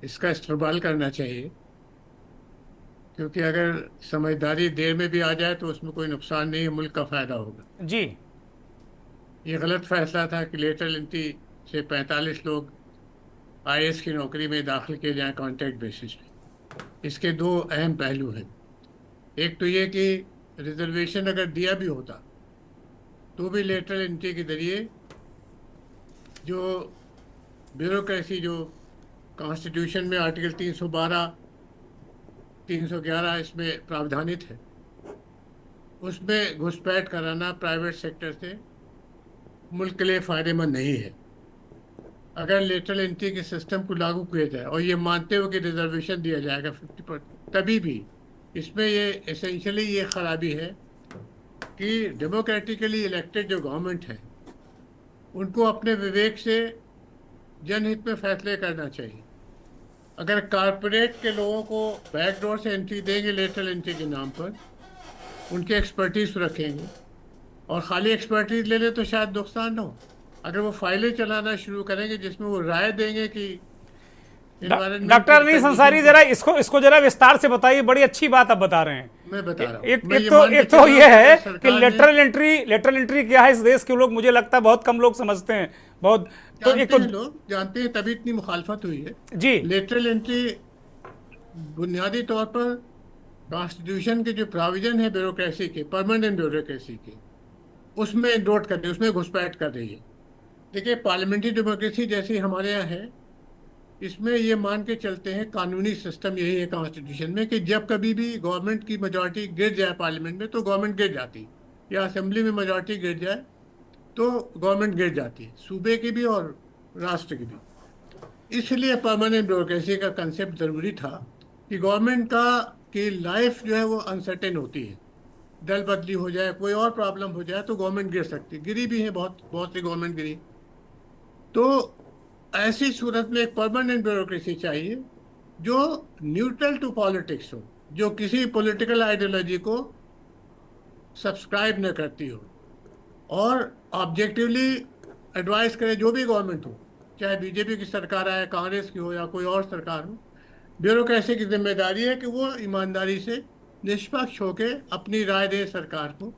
इसका इस्तेमाल करना चाहिए, क्योंकि अगर समझदारी देर में भी आ जाए तो उसमें कोई नुकसान नहीं है, मुल्क का फायदा होगा।
जी,
ये गलत फैसला था कि लेटरल एंट्री से 45 लोग आईएएस की नौकरी में दाखिल किए जाएं कॉन्ट्रैक्ट बेसिस पे। इसके 2 अहम पहलू हैं। एक तो ये कि रिजर्वेशन अगर दिया भी होता तो भी लेटरल एंट्री के जरिए जो ब्यूरोक्रेसी जो कॉन्स्टिट्यूशन में आर्टिकल 312, 311 इसमें प्रावधानित है, उसमें घुसपैठ कराना प्राइवेट सेक्टर से मुल्क के लिए फ़ायदेमंद नहीं है। अगर लेटरल एंट्री के सिस्टम को लागू किया जाए और ये मानते हो कि रिजर्वेशन दिया जाएगा 50%, तभी भी इसमें ये एसेंशियली ये खराबी है कि डेमोक्रेटिकली इलेक्टेड जो गवर्नमेंट है उनको अपने विवेक से जनहित में फैसले करना चाहिए। अगर कारपोरेट के लोगों को बैकडोर से एंट्री देंगे लेटरल एंट्री के नाम पर, उनके एक्सपर्टीज रखेंगे और खाली एक्सपर्टीज ले ले तो शायद नुकसान ना हो। अगर वो फाइलें चलाना शुरू करेंगे जिसमें वो राय देंगे कि
डॉक्टर अनीस अंसारी, जरा इसको जरा विस्तार से बताइए। बड़ी अच्छी बात आप बता रहे हैं।
मैं बता रहा हूँ।
एक तो ये है कि लेटरल एंट्री क्या है इस देश के लोग, मुझे लगता है बहुत कम लोग समझते हैं। बहुत तो एक तो
लोग जानते हैं, तभी इतनी मुखालफत हुई है
जी।
लेटरल एंट्री बुनियादी तौर पर कॉन्स्टिट्यूशन के जो प्रोविजन है ब्यूरोक्रेसी के, परमानेंट ब्यूरोक्रेसी के, उसमें इंडोर्ट कर रही है, उसमें घुसपैठ कर रही है। देखिए, पार्लियामेंट्री डेमोक्रेसी जैसी हमारे यहाँ है, इसमें ये मान के चलते हैं, कानूनी सिस्टम यही है कॉन्स्टिट्यूशन में, कि जब कभी भी गवर्नमेंट की मेजॉरिटी गिर जाए पार्लियामेंट में तो गवर्नमेंट गिर जाती, या असेंबली में मेजॉरिटी गिर जाए तो गवर्नमेंट गिर जाती है, सूबे की भी और राष्ट्र की भी। इसलिए परमानेंट ब्यूरोक्रेसी का कंसेप्ट ज़रूरी था कि गवर्नमेंट की लाइफ जो है वो अनसर्टेन होती है, दल बदली हो जाए, कोई और प्रॉब्लम हो जाए तो गवर्नमेंट गिर सकती, गिरी भी है, बहुत सी गवर्नमेंट गिरी। तो ऐसी सूरत में एक परमानेंट ब्यूरोक्रेसी चाहिए जो न्यूट्रल टू पॉलिटिक्स हो, जो किसी पॉलिटिकल आइडियोलॉजी को सब्सक्राइब न करती हो और ऑब्जेक्टिवली एडवाइस करे जो भी गवर्नमेंट हो, चाहे बीजेपी की सरकार आए, कांग्रेस की हो या कोई और सरकार हो। ब्यूरोक्रेसी की जिम्मेदारी है कि वो ईमानदारी से निष्पक्ष होकर अपनी राय दे सरकार को,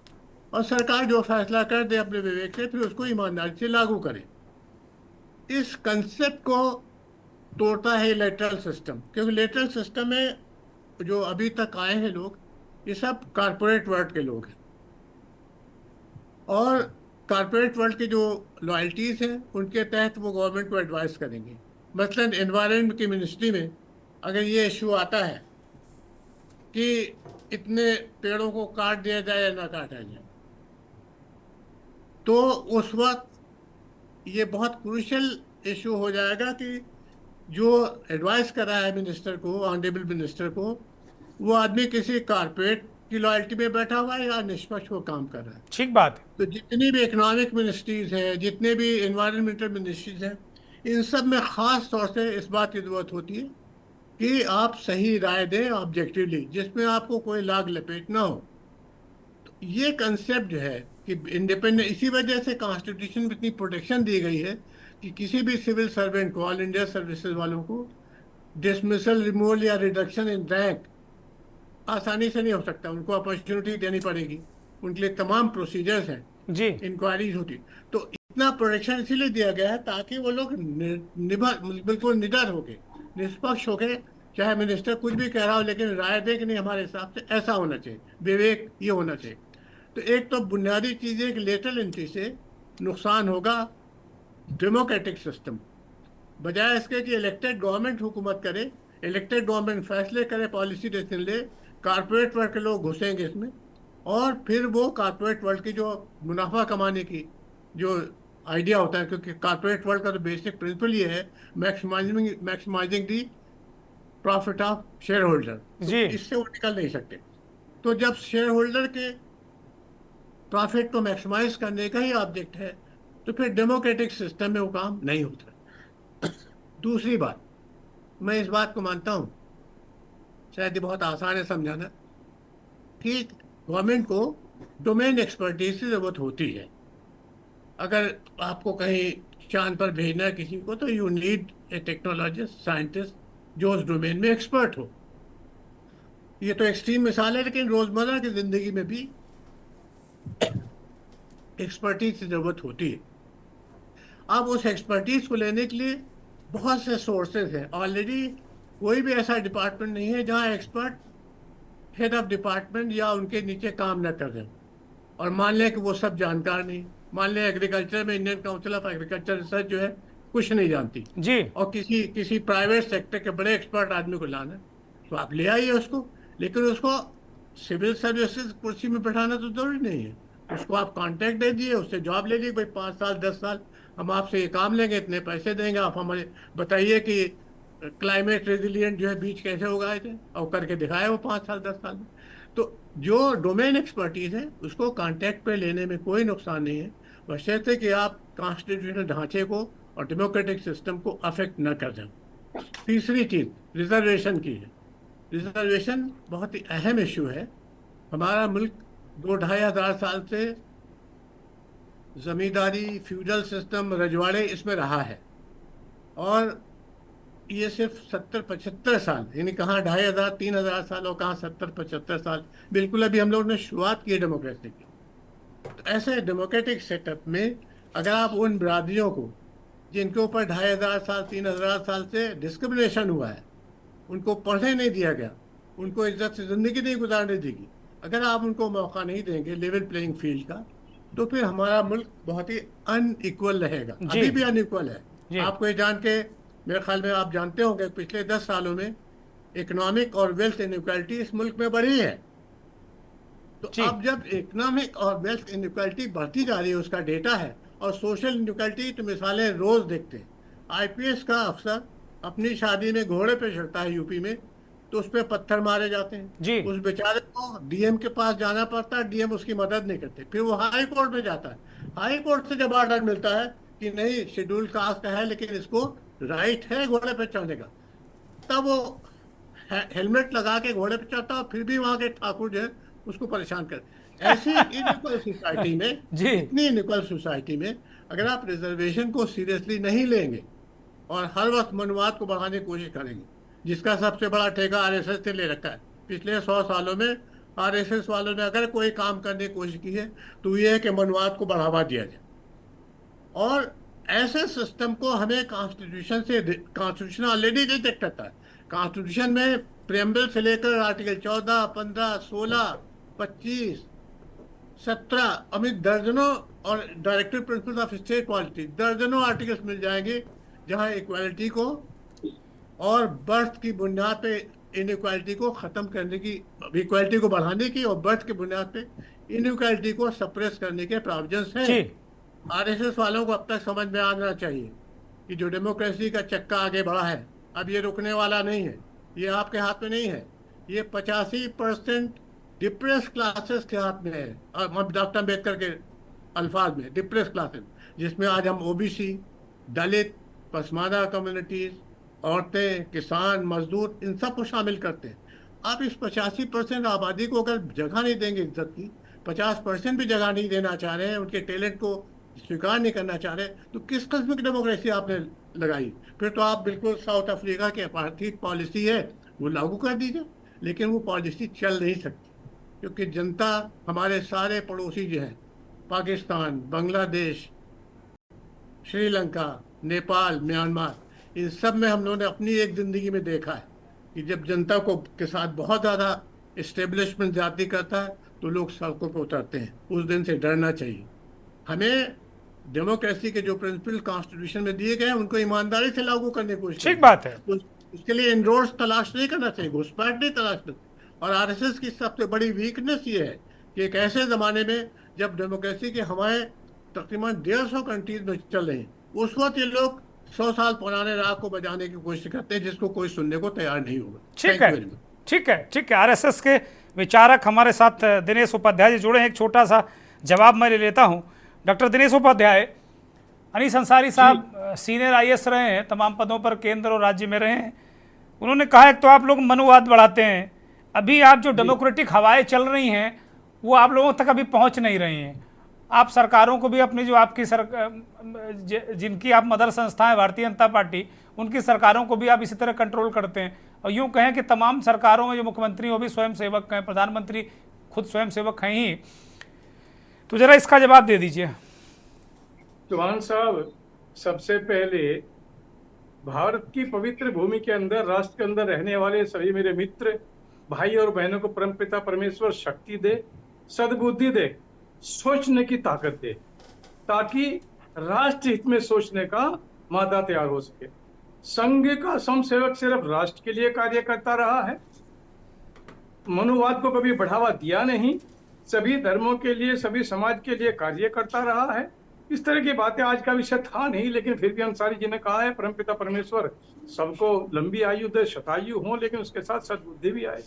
और सरकार जो फैसला कर दे अपने विवेक से, फिर उसको ईमानदारी से लागू करे। इस कंसेप्ट को तोड़ता है लेटरल सिस्टम, क्योंकि लेटरल सिस्टम में जो अभी तक आए हैं लोग, ये सब कारपोरेट वर्ल्ड के लोग हैं, और कारपोरेट वर्ल्ड की जो लॉयल्टीज़ हैं उनके तहत वो गवर्नमेंट को एडवाइस करेंगे। मसलन एनवायरनमेंट की मिनिस्ट्री में अगर ये इशू आता है कि इतने पेड़ों को काट दिया जाए या ना काटा जाए, तो उस वक्त ये बहुत क्रूशियल इशू हो जाएगा कि जो एडवाइस कर रहा है मिनिस्टर को, ऑनरेबल मिनिस्टर को, वो आदमी किसी कारपोरेट की लॉयल्टी में बैठा हुआ है या निष्पक्ष वो काम कर रहा है।
ठीक बात है।
तो जितनी भी इकोनॉमिक मिनिस्ट्रीज हैं, जितने भी एनवायरमेंटल मिनिस्ट्रीज हैं, इन सब में खास तौर से इस बात की जरूरत होती है कि आप सही राय दें ऑब्जेक्टिवली, जिसमें आपको कोई लाग लपेट ना हो। तो ये कंसेप्ट जो है कि इंडिपेंडेंट, इसी वजह से कॉन्स्टिट्यूशन में इतनी प्रोटेक्शन दी गई है कि किसी भी सिविल सर्वेंट को, ऑल इंडिया सर्विसेज वालों को डिसमिसल, रिमूवल या रिडक्शन इन रैंक आसानी से नहीं हो सकता। उनको अपॉर्चुनिटी देनी पड़ेगी, उनके लिए तमाम प्रोसीजर्स हैं,
जी
इंक्वायरीज होती। तो इतना प्रोटेक्शन इसीलिए दिया गया है ताकि वो लोग बिल्कुल निडर होके, निष्पक्ष होके, चाहे मिनिस्टर कुछ भी कह रहा हो, लेकिन राय दे कि नहीं हमारे हिसाब से ऐसा होना चाहिए, विवेक ये होना चाहिए। तो एक तो बुनियादी चीज़ है कि लेटरल एंट्री से नुकसान होगा डेमोक्रेटिक सिस्टम। बजाय इसके कि इलेक्टेड गवर्नमेंट हुकूमत करे, इलेक्टेड गवर्नमेंट फैसले करे, पॉलिसी डिसीजन ले, कारपोरेट वर्ल्ड के लोग घुसेंगे इसमें, और फिर वो कारपोरेट वर्ल्ड की जो मुनाफा कमाने की जो आइडिया होता है, क्योंकि कारपोरेट वर्ल्ड का तो बेसिक प्रिंसिपल ये है maximising the profit of shareholder,
जी
इससे वो निकल नहीं सकते। तो जब शेयर होल्डर के प्रॉफिट को मैक्सिमाइज करने का ही ऑब्जेक्ट है, तो फिर डेमोक्रेटिक सिस्टम में वो काम नहीं होता। दूसरी बात, मैं इस बात को मानता हूँ, शायद ये बहुत आसान है समझाना, कि गवर्नमेंट को डोमेन एक्सपर्टीज की जरूरत होती है। अगर आपको कहीं चांद पर भेजना है किसी को, तो you need a technologist, scientist जो उस डोमेन में एक्सपर्ट हो। ये तो एक्सट्रीम मिसाल है, लेकिन रोजमर्रा की जिंदगी में भी एक्सपर्टीज की जरूरत होती है। अब उस एक्सपर्टीज को लेने के लिए बहुत से सोर्सेज हैं। ऑलरेडी कोई भी ऐसा डिपार्टमेंट नहीं है जहां एक्सपर्ट हेड ऑफ डिपार्टमेंट या उनके नीचे काम न कर रहे हो। और मान लें कि वो सब जानकार नहीं, मान लें एग्रीकल्चर में Indian council of agriculture research जो है कुछ नहीं जानती,
जी
और किसी प्राइवेट सेक्टर के बड़े एक्सपर्ट आदमी को लाना, तो आप ले आइए उसको, लेकिन उसको सिविल सर्विसेज कुर्सी में बैठाना तो जरूरी नहीं है। उसको आप कॉन्ट्रैक्ट दे दिए, उससे जॉब ले लीजिए, भाई 5 साल 10 साल हम आपसे ये काम लेंगे, इतने पैसे देंगे, आप हमारे बताइए कि क्लाइमेट रेजिलियंट जो है बीज कैसे उगाए थे, और करके दिखाए वो 5 साल 10 साल में। तो जो डोमेन एक्सपर्टीज है उसको कॉन्ट्रैक्ट पे लेने में कोई नुकसान नहीं है, बशर्ते कि आप कॉन्स्टिट्यूशनल ढांचे को और डेमोक्रेटिक सिस्टम को अफेक्ट न कर दें। तीसरी चीज रिजर्वेशन की है। रिजर्वेशन बहुत ही अहम इशू है। हमारा मुल्क 2-2.5 साल से जमींदारी, फ्यूडल सिस्टम, रजवाड़े इसमें रहा है, और ये सिर्फ 70-75 साल, यानी कहाँ 2,500-3,000 साल और कहाँ 70-75 साल, बिल्कुल अभी हम लोगों ने शुरुआत की है डेमोक्रेसी की। तो ऐसे डेमोक्रेटिक सेटअप में अगर आप उन बिरादरियों को जिनके ऊपर 2,500 साल 3,000 साल से डिस्क्रिमिनेशन हुआ है, उनको पढ़ने नहीं दिया गया, उनको इज्जत से ज़िंदगी नहीं गुजारने देगी, अगर आप उनको मौका नहीं देंगे लेवल प्लेइंग फील्ड का, तो फिर हमारा मुल्क बहुत ही अनइक्वल रहेगा। अभी भी अनइक्वल है। आपको ये जान के मेरे ख्याल में आप जानते होंगे पिछले 10 सालों में इकोनॉमिक और वेल्थ इनइक्वालिटी इस मुल्क में बढ़ी है। तो अब जब इकोनॉमिक और वेल्थ इनइक्वालिटी बढ़ती जा रही है, उसका डेटा है, और सोशल इनइक्वालिटी तो मिसालें रोज देखते हैं। आईपीएस का अफसर अपनी शादी में घोड़े पे चढ़ता है यूपी में, तो उस पर पत्थर मारे जाते हैं, उस बेचारे को डीएम के पास जाना पड़ता है, डीएम उसकी मदद नहीं करते, फिर वो हाई कोर्ट में जाता है, हाई कोर्ट से जब ऑर्डर मिलता है कि नहीं शेड्यूल कास्ट है लेकिन इसको राइट है घोड़े पे चढ़ने का, तब वो हेलमेट लगा के घोड़े पे चढ़ता है, फिर भी वहां के ठाकुर जो है उसको परेशान कर। ऐसी इनइक्वल सोसाइटी में, इतनी इनइक्वल सोसाइटी में अगर आप रिजर्वेशन को सीरियसली नहीं लेंगे और हर वक्त मनुवाद को बढ़ाने की कोशिश करेंगे, जिसका सबसे बड़ा ठेका आरएसएस ने ले रखा है पिछले 100 सालों में, आरएसएस वालों ने अगर कोई काम करने की कोशिश की है तो ये है कि मनुवाद को बढ़ावा दिया जाए। और ऐसे सिस्टम को हमें कॉन्स्टिट्यूशन ऑलरेडी रिजेक्ट करता है। कॉन्स्टिट्यूशन में प्रेम्बल से लेकर आर्टिकल 14, 15, 16, 25, 17 अमित दर्जनों, और directive principle of state polity दर्जनों आर्टिकल्स मिल जाएंगे जहां इक्वालिटी को और बर्थ की बुनियाद पे इनइक्वालिटी को खत्म करने की, इक्वालिटी को बढ़ाने की और बर्थ की बुनियाद पे इनइक्वालिटी को सप्रेस करने के प्रोविजंस हैं। आरएसएस वालों को अब तक समझ में आना चाहिए कि जो डेमोक्रेसी का चक्का आगे बढ़ा है अब ये रुकने वाला नहीं है, ये आपके हाथ में नहीं है। ये 85% डिप्रेस क्लासेस के हाथ में है। और डॉक्टर अम्बेडकर के अल्फाज में डिप्रेस क्लासेस, जिसमें आज हम ओबीसी, दलित, पसमानदा कम्युनिटीज, औरतें, किसान, मजदूर, इन सबको शामिल करते हैं। आप इस 85% आबादी को अगर जगह नहीं देंगे इज्जत की, 50% भी जगह नहीं देना चाह रहे हैं, उनके टैलेंट को स्वीकार नहीं करना चाह रहे, तो किस किस्म की डेमोक्रेसी आपने लगाई? फिर तो आप बिल्कुल साउथ अफ्रीका की अपार्थाइड पॉलिसी है वो लागू कर दीजिए, लेकिन वो पॉलिसी चल नहीं सकती, क्योंकि जनता, हमारे सारे पड़ोसी जो हैं, पाकिस्तान, बांग्लादेश, श्रीलंका, नेपाल, म्यांमार, इन सब में हम लोगों ने अपनी एक जिंदगी में देखा है कि जब जनता को के साथ बहुत ज़्यादा इस्टेब्लिशमेंट जाती करता है तो लोग सड़कों पर उतरते हैं। उस दिन से डरना चाहिए। हमें डेमोक्रेसी के जो प्रिंसिपल कॉन्स्टिट्यूशन में दिए गए हैं उनको ईमानदारी से लागू करने की कोशिश
ठीक बात है।
उसके लिए इनरोड्स तलाश नहीं करना चाहिए, घुसपैठ नहीं तलाश करना। और आरएसएस की सबसे बड़ी वीकनेस ये है कि एक ऐसे ज़माने में जब डेमोक्रेसी की हवाएं तकरीबन 150 कंट्रीज में चल रही हैं, उस वक्त ये लोग 100 साल पुराने राग को बजाने की कोशिश करते हैं, जिसको कोई सुनने को तैयार नहीं होगा।
ठीक है, ठीक है, ठीक है। आरएसएस के विचारक हमारे साथ दिनेश उपाध्याय जी जुड़े हैं। एक छोटा सा जवाब मैं ले लेता हूं। डॉक्टर दिनेश उपाध्याय, अनीस अंसारी साहब सीनियर आईएएस रहे हैं, तमाम पदों पर केंद्र और राज्य में रहे हैं। उन्होंने कहा एक तो आप लोग मनुवाद बढ़ाते हैं, अभी आप जो डेमोक्रेटिक हवाएं चल रही हैं वो आप लोगों तक अभी पहुंच नहीं रही हैं। आप सरकारों को भी अपनी जो आपकी जिनकी आप मदर संस्था है भारतीय जनता पार्टी, उनकी सरकारों को भी आप इसी तरह कंट्रोल करते हैं। और यूँ कहें कि तमाम सरकारों में जो मुख्यमंत्री वो भी स्वयं सेवक हैं, प्रधानमंत्री खुद स्वयं सेवक हैं ही। तो जरा इसका जवाब दे दीजिए।
चौहान साहब, सबसे पहले भारत की पवित्र भूमि के अंदर, राष्ट्र के अंदर रहने वाले सभी मेरे मित्र भाई और बहनों को परमपिता परमेश्वर शक्ति दे, सद्बुद्धि दे, सोचने की ताकत दे, ताकि राष्ट्र हित में सोचने का मादा तैयार हो सके। संघ का समसेवक सिर्फ राष्ट्र के लिए कार्य करता रहा है, मनुवाद को कभी बढ़ावा दिया नहीं, सभी धर्मों के लिए, सभी समाज के लिए कार्य करता रहा है। इस तरह की बातें आज का विषय था नहीं, लेकिन फिर भी अंसारी जी ने कहा है परमपिता परमेश्वर सबको लंबी आयु दे, शतायु हो, लेकिन उसके साथ सद्बुद्धि भी आए।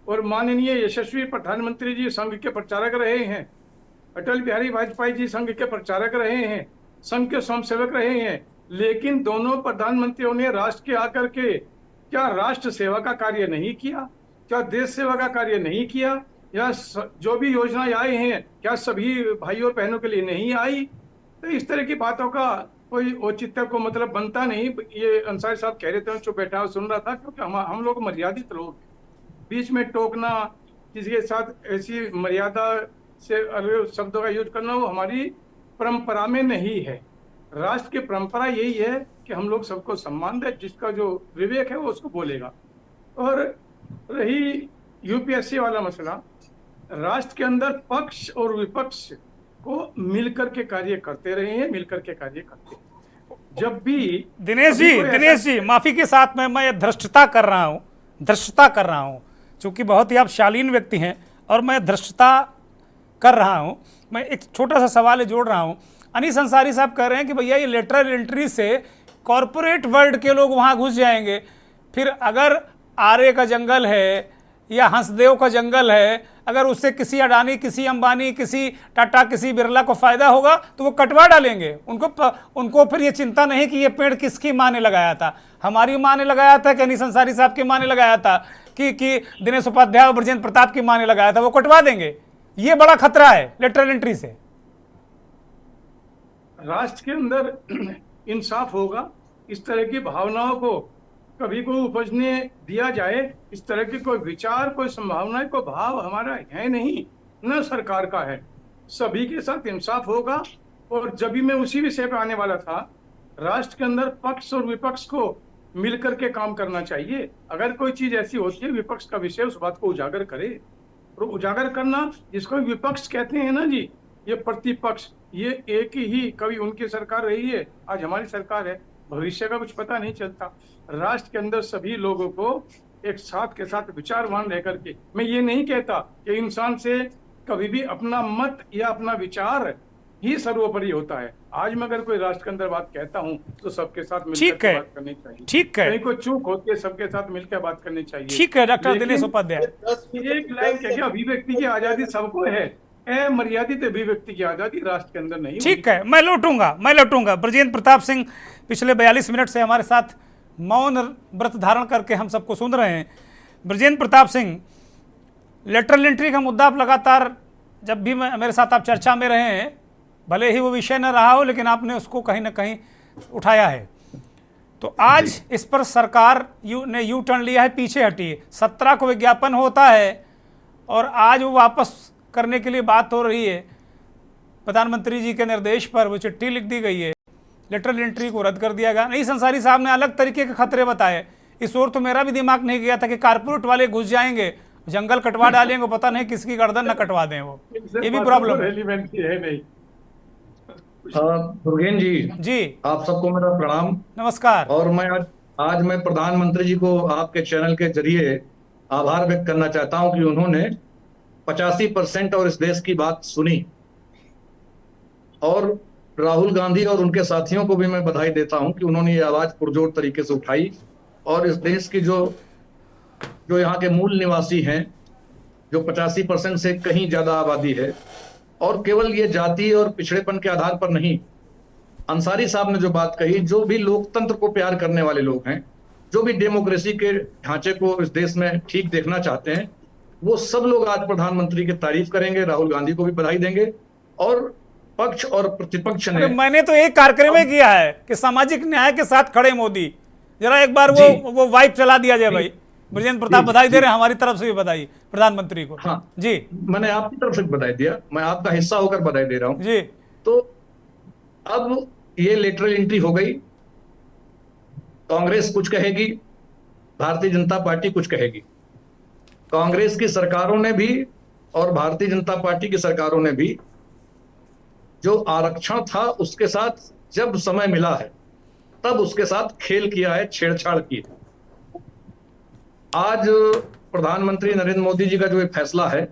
और माननीय यशस्वी प्रधानमंत्री जी संघ के प्रचारक रहे हैं, अटल बिहारी वाजपेयी जी संघ के प्रचारक रहे हैं, संघ के स्वयंसेवक रहे हैं, लेकिन दोनों प्रधानमंत्रियों ने राष्ट्र के आकर के क्या राष्ट्र सेवा का कार्य नहीं किया? क्या देश सेवा का कार्य नहीं किया? या जो भी योजनाएं आई हैं क्या सभी भाइयों और बहनों के लिए नहीं आई? तो इस तरह की बातों का कोई औचित्य को मतलब बनता नहीं। ये अंसारी साहब कह रहे थे, चुप बैठा हुआ सुन रहा था, क्योंकि हम लोग मर्यादित लोग, बीच में टोकना, किसी के साथ ऐसी मर्यादा से शब्दों का यूज करना वो हमारी परंपरा में नहीं है। राष्ट्र की परंपरा यही है कि हम लोग सबको सम्मान दें, जिसका जो विवेक है वो उसको बोलेगा। और रही यूपीएससी वाला मसला, राष्ट्र के अंदर पक्ष और विपक्ष को मिलकर के कार्य करते रहे हैं, मिलकर के कार्य करते हैं। जब भी
दिनेश जी माफी के साथ में मैं धृष्टता कर रहा हूं, चूंकि बहुत ही आप शालीन व्यक्ति हैं और मैं धृष्टता कर रहा हूं। मैं एक छोटा सा सवाल जोड़ रहा हूं। अनीस अंसारी साहब कह रहे हैं कि भैया ये लेटरल एंट्री से कॉरपोरेट वर्ल्ड के लोग वहां घुस जाएंगे, फिर अगर आरे का जंगल है या हंसदेव का जंगल है, अगर उससे किसी अडानी, किसी अंबानी, किसी टाटा, किसी बिरला को फायदा होगा तो वो कटवा डालेंगे। उनको फिर ये चिंता नहीं कि ये पेड़ किसकी माँ ने लगाया था, हमारी माँ ने लगाया था कि अनीस अंसारी साहब की माँ ने लगाया था कि दिनेश उपाध्याय और ब्रजेंद्र प्रताप की माँ ने लगाया था, वो कटवा देंगे। ये बड़ा खतरा है लेटरल एंट्री से।
राष्ट्र के अंदर इंसाफ होगा, इस तरह की भावनाओं को कभी को उपजने दिया जाए, इस तरह की कोई विचार, कोई संभावना, कोई भाव हमारा है नहीं, न सरकार का है। सभी के साथ इंसाफ होगा। और जब भी मैं उसी विषय पे आने वाला था, राष्ट्र के अंदर पक्ष और विपक्ष को मिलकर के काम करना चाहिए। अगर कोई चीज ऐसी होती है, विपक्ष का विषय, उस बात को उजागर करे। और उजागर करना, जिसको विपक्ष कहते हैं ना जी, ये प्रतिपक्ष, ये एक ही कभी उनकी सरकार रही है, आज हमारी सरकार है, भविष्य का कुछ पता नहीं चलता। राष्ट्र के अंदर सभी लोगों को एक साथ के साथ विचारवान रह करके, मैं ये नहीं कहता कि इंसान से कभी भी अपना मत या अपना विचार ही सर्वोपरि होता है। आज मैं अगर कोई राष्ट्र के अंदर बात कहता हूँ तो सबके साथ
ठीक
मिलकर
है,
बात करनी चाहिए।
ठीक है,
कहीं कोई चूक होती है सबके साथ मिलकर बात करनी चाहिए।
ठीक है डॉक्टर
लेकिन
दिनेश उपाध्याय।
10
एक लाइन कह के अभिव्यक्ति की आजादी सबको है, मर्यादित अभिव्यक्ति की आजादी राष्ट्र के अंदर नहीं
ठीक है, मैं लौटूंगा। ब्रजेंद्र प्रताप सिंह पिछले 42 मिनट से हमारे साथ मौन व्रत धारण करके हम सबको सुन रहे हैं। ब्रजेंद्र प्रताप सिंह, लेटरल एंट्री का मुद्दा आप लगातार जब भी मेरे साथ आप चर्चा में रहे हैं, भले ही वो विषय न रहा हो, लेकिन आपने उसको कहीं ना कहीं उठाया है। तो आज इस पर सरकार ने यू टर्न लिया है, पीछे हटी है। 17 को विज्ञापन होता है और आज वो वापस करने के लिए बात हो रही है। प्रधानमंत्री जी के निर्देश पर वो चिट्ठी लिख दी गई है, लेटरल एंट्री को रद्द कर दिया गया। नहीं, संसारी साहब ने अलग तरीके के खतरे बताए। इस ओर तो मेरा भी दिमाग नहीं गया था कि कारपोरेट वाले घुस जाएंगे, जंगल कटवा डालेंगे, पता नहीं किसकी गर्दन न कटवा दें वो, ये भी प्रॉब्लम
है नहीं।
दुर्गेन जी, आप सबको मेरा प्रणाम,
नमस्कार।
और मैं आज मैं प्रधानमंत्री जी को आपके चैनल के जरिए आभार व्यक्त करना चाहता हूं कि उन्होंने 85% और इस देश की बात सुनी, और राहुल गांधी और उनके साथियों को भी मैं बधाई देता हूं कि उन्होंने ये आवाज पुरजोर तरीके से उठाई और इस देश की जो यहाँ के मूल निवासी हैं, जो 85% से कहीं ज्यादा आबादी है, और केवल ये जाति और पिछड़ेपन के आधार पर नहीं, अंसारी साहब ने जो बात कही, जो भी लोकतंत्र को प्यार करने वाले लोग हैं, जो भी डेमोक्रेसी के ढांचे को इस देश में ठीक देखना चाहते हैं, वो सब लोग आज प्रधानमंत्री की तारीफ करेंगे, राहुल गांधी को भी बधाई देंगे। और पक्ष और प्रतिपक्ष ने,
मैंने तो एक कार्यक्रम में किया है कि सामाजिक न्याय के साथ खड़े मोदी, जरा एक बार वो वाइप चला दिया जाए भाई। ब्रजेंद्र प्रताप बधाई दे रहे हैं, हमारी तरफ से भी बधाई प्रधानमंत्री को।
हाँ
जी,
मैंने आपकी तरफ से बधाई दिया, मैं आपका हिस्सा होकर बधाई दे रहा हूं
जी।
तो अब ये लेटरल एंट्री हो गई, कांग्रेस कुछ कहेगी, भारतीय जनता पार्टी कुछ कहेगी। कांग्रेस की सरकारों ने भी और भारतीय जनता पार्टी की सरकारों ने भी जो आरक्षण था उसके साथ जब समय मिला है तब उसके साथ खेल किया है, छेड़छाड़ की है। आज प्रधानमंत्री नरेंद्र मोदी जी का जो एक फैसला है,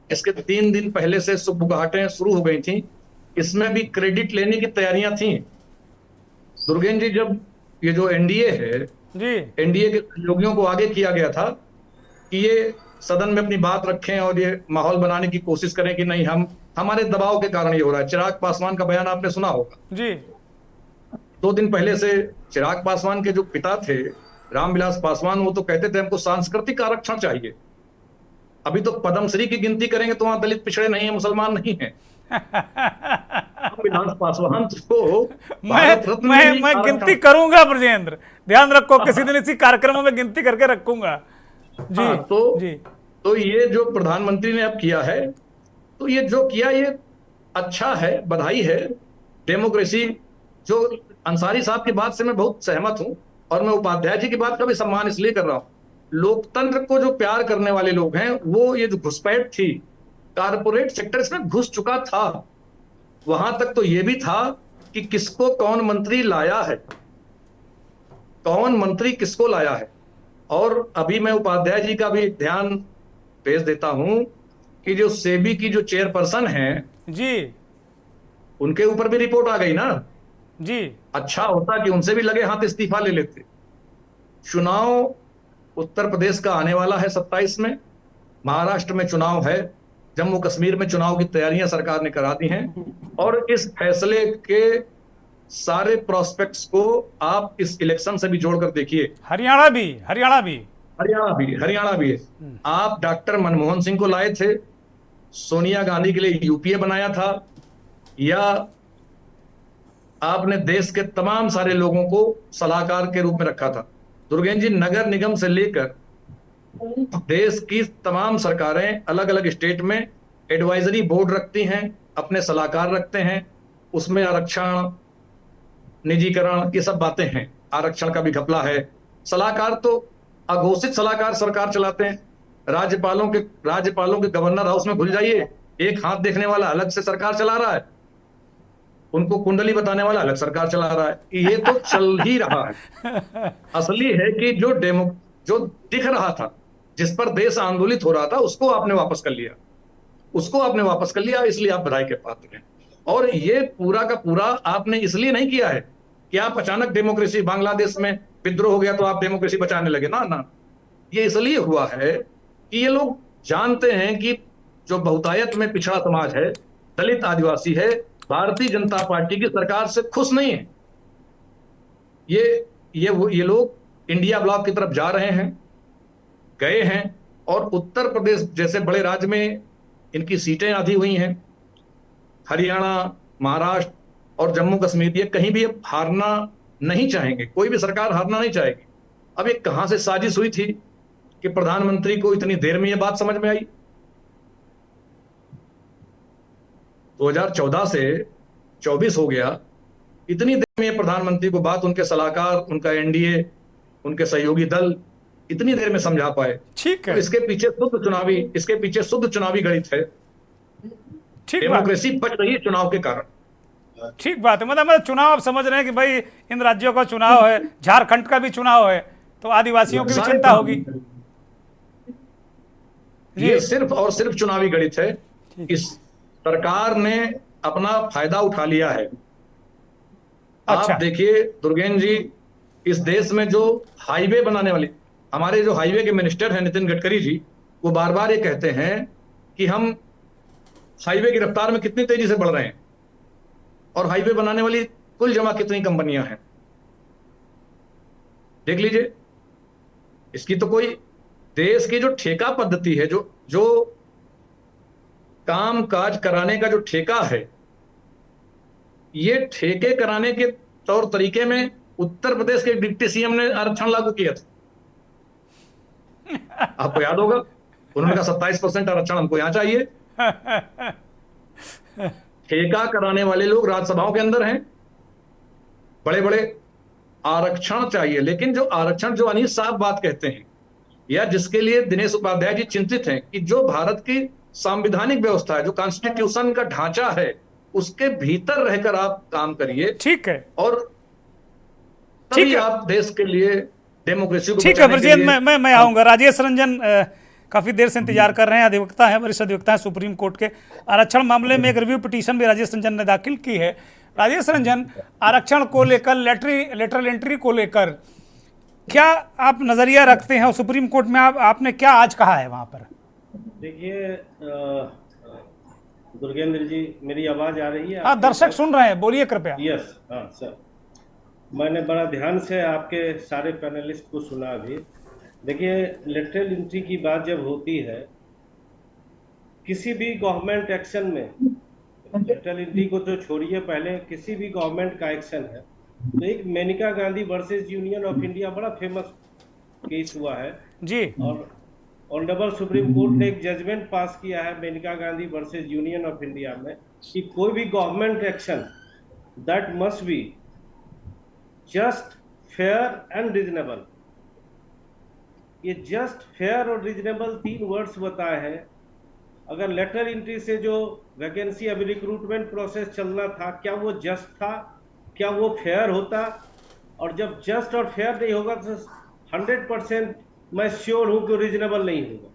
इसके 3 दिन पहले से सुबुगाहटें शुरू हो गई थी, इसमें भी क्रेडिट लेने की तैयारियां थी। दुर्गेन जी, जब ये जो एनडीए है जी, एनडीए के सहयोगियों को आगे किया गया था कि ये सदन में अपनी बात रखें और ये माहौल बनाने की कोशिश करें कि नहीं, हमारे दबाव के कारण ये हो रहा है। चिराग पासवान का बयान आपने सुना होगा जी। 2 दिन पहले से चिराग पासवान के जो पिता थे रामविलास पासवान, वो तो कहते थे हमको सांस्कृतिक आरक्षण चाहिए। अभी तो पद्मश्री की गिनती करेंगे तो वहां दलित पिछड़े नहीं है, मुसलमान नहीं है। रामविलास पासवान तो
मैं गिनती करूंगा ब्रजेंद्र, ध्यान रखो, किसी दिन इसी कार्यक्रम में गिनती करके रखूंगा जी।
तो ये जो प्रधानमंत्री ने अब किया है, तो ये जो किया ये अच्छा है, बधाई है। डेमोक्रेसी, जो अंसारी साहब की बात से मैं बहुत सहमत हूं, और मैं उपाध्याय जी की बात का भी सम्मान इसलिए कर रहा हूं। लोकतंत्र को जो प्यार करने वाले लोग हैं, वो ये जो घुसपैठ थी, कारपोरेट सेक्टर इसमें घुस चुका था। वहां तक तो ये भी था कि किसको कौन मंत्री लाया है, कौन मंत्री किसको लाया है। और अभी मैं उपाध्याय जी का भी ध्यान भेज देता हूं कि जो सेबी की जो चेयरपर्सन हैं जी, उनके ऊपर भी रिपोर्ट आ गई ना जी। अच्छा होता कि उनसे भी लगे हाथ इस्तीफा ले लेते। चुनाव उत्तर प्रदेश का आने वाला है 27 में, महाराष्ट्र में चुनाव है, जम्मू कश्मीर में चुनाव की तैयारियां सरकार ने करा दी हैं, और इस फैसले के सारे प्रोस्पेक्ट्स को आप इस इलेक्शन से भी जोड़कर देखिए।
हरियाणा भी है।
आप डॉक्टर मनमोहन सिंह को लाए थे, सोनिया गांधी के लिए यूपीए बनाया था, या आपने देश के तमाम सारे लोगों को सलाहकार के रूप में रखा था। दुर्गेन जी, नगर निगम से लेकर देश की तमाम सरकारें अलग अलग स्टेट में एडवाइजरी बोर्ड रखती हैं, अपने सलाहकार रखते हैं, उसमें आरक्षण, निजीकरण, ये सब बातें हैं। आरक्षण का भी घपला है। सलाहकार तो अघोषित सलाहकार सरकार चलाते हैं। राज्यपालों के गवर्नर हाउस में भूल जाइए, एक हाथ देखने वाला अलग से सरकार चला रहा है, उनको कुंडली बताने वाला अलग सरकार चला रहा है। ये तो चल ही रहा है। असली है कि जो दिख रहा था, जिस पर देश आंदोलित हो रहा था, उसको आपने वापस कर लिया, इसलिए आप बधाई के पात्र हैं। और ये पूरा का पूरा आपने इसलिए नहीं किया है कि आप अचानक डेमोक्रेसी, बांग्लादेश में विद्रोह हो गया तो आप डेमोक्रेसी बचाने लगे, ना ना। ये इसलिए हुआ है कि ये लोग जानते हैं कि जो बहुतायत में पिछड़ा समाज है, दलित आदिवासी है, भारतीय जनता पार्टी की सरकार से खुश नहीं है। ये लोग इंडिया ब्लॉक की तरफ जा रहे हैं, गए हैं, और उत्तर प्रदेश जैसे बड़े राज्य में इनकी सीटें आधी हुई हैं। हरियाणा, महाराष्ट्र और जम्मू कश्मीर, ये कहीं भी अब हारना नहीं चाहेंगे, कोई भी सरकार हारना नहीं चाहेगी। अब ये कहां से साजिश हुई थी कि प्रधानमंत्री को इतनी देर में ये बात समझ में आई? 2014 से 24 हो गया, इतनी देर में प्रधानमंत्री को बात उनके सलाहकार, उनका एनडीए, उनके सहयोगी दल इतनी देर में समझा पाए।
ठीक है,
तो इसके पीछे शुद्ध चुनावी गणित है।
ठीक बात,
डेमोक्रेसी बच रही है चुनाव के कारण।
ठीक बात है। मतलब चुनाव आप समझ रहे हैं कि भाई इन राज्यों का चुनाव है, झारखंड का भी चुनाव है, तो आदिवासियों की भी चिंता होगी।
ये सिर्फ और सिर्फ चुनावी गणित है। इस सरकार ने अपना फायदा उठा लिया है।
अच्छा।
आप देखिए दुर्गेन जी, इस देश में जो हाईवे बनाने वाले, हमारे जो हाईवे के मिनिस्टर हैं नितिन गडकरी जी, वो बार बार ये कहते हैं कि हम हाईवे की रफ्तार में कितनी तेजी से बढ़ रहे हैं, और हाईवे बनाने वाली कुल जमा कितनी कंपनियां हैं देख लीजिए। इसकी तो कोई, देश की जो ठेका पद्धति है, जो काम काज कराने का जो ठेका है, ये ठेके कराने के तौर तरीके में उत्तर प्रदेश के डिप्टी सीएम ने आरक्षण लागू किया था। आपको याद होगा, उन्होंने कहा 27% आरक्षण हमको यहां चाहिए। ठेका कराने वाले लोग राज्यसभाओं के अंदर हैं, बड़े बड़े आरक्षण चाहिए। लेकिन जो आरक्षण, जो अनीश साहब बात कहते हैं, या जिसके लिए दिनेश उपाध्याय जी चिंतित हैं, कि जो भारत की संवैधानिक व्यवस्था है, जो कॉन्स्टिट्यूशन का ढांचा है, उसके भीतर रहकर आप काम करिए।
ठीक है,
और तभी आप देश के लिए डेमोक्रेसी को
ठीक है।
बचाने के लिए
मैं आऊंगा। राजेश रंजन काफी देर से इंतजार कर रहे हैं, अधिवक्ता हैं, वरिष्ठ अधिवक्ता हैं सुप्रीम कोर्ट के। आरक्षण मामले में एक रिव्यू पिटीशन भी राजेश रंजन ने दाखिल की है। राजेश रंजन, आरक्षण को लेकर, लेटरल एंट्री को लेकर क्या आप नजरिया रखते हैं, और सुप्रीम कोर्ट में आपने क्या आज कहा है वहां पर?
देखिए दुर्गेंद्र जी, मेरी आवाज आ रही है?
हाँ, दर्शक सुन रहे हैं, बोलिए कृपया।
यस, हाँ सर, मैंने बड़ा ध्यान से आपके सारे पैनलिस्ट को सुना अभी। देखिए, लेटरल एंट्री की बात जब होती है किसी भी गवर्नमेंट एक्शन में, लेटरल एंट्री को तो छोड़िए, पहले किसी भी गवर्नमेंट का एक्शन है, तो एक Maneka Gandhi versus Union of India बड़ा फेमस केस हुआ है
जी,
और ऑनरेबल सुप्रीम कोर्ट ने एक जजमेंट पास किया है Maneka Gandhi versus Union of India में, कि कोई भी government action that must be just, fair and reasonable. ये जस्ट, फेयर और रीजनेबल 3 वर्ड्स बताए हैं। अगर लेटर एंट्री से जो वैकेंसी अभी रिक्रूटमेंट प्रोसेस चलना था, क्या वो जस्ट था, क्या वो फेयर होता? और जब जस्ट और फेयर नहीं होगा तो 100% मैं श्योर हूं कि रीजनेबल नहीं होगा।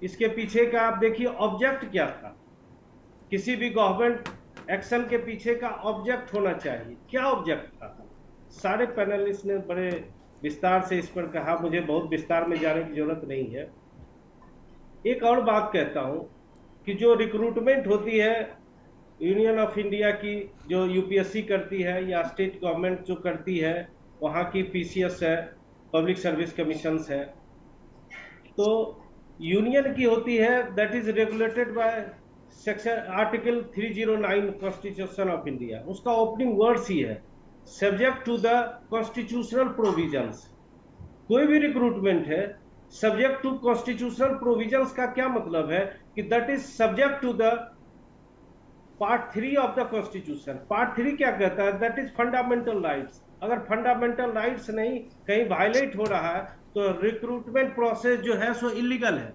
इसके पीछे का आप देखिए ऑब्जेक्ट क्या था। किसी भी गवर्नमेंट एक्शन के पीछे का ऑब्जेक्ट होना चाहिए। क्या ऑब्जेक्ट था? सारे पैनलिस्ट ने बड़े विस्तार से इस पर कहा, मुझे बहुत विस्तार में जाने की जरूरत नहीं है। एक और बात कहता हूं कि जो रिक्रूटमेंट होती है यूनियन ऑफ इंडिया की, जो यूपीएससी करती है या स्टेट गवर्नमेंट जो करती है, वहाँ की पीसीएस है, पब्लिक सर्विस कमीशंस है, तो यूनियन की होती है that is regulated by section article 309 constitution of India. उसका ओपनिंग वर्ड्स ही है subject to the constitutional provisions. कोई भी रिक्रूटमेंट है सब्जेक्ट टू कॉन्स्टिट्यूशनल प्रोविजंस का क्या मतलब है कि that is subject to the part 3 of the constitution. Part 3 क्या कहता है? That is fundamental rights. अगर फंडामेंटल राइट्स नहीं कहीं वायलेट हो रहा है तो रिक्रूटमेंट प्रोसेस जो है सो इलीगल है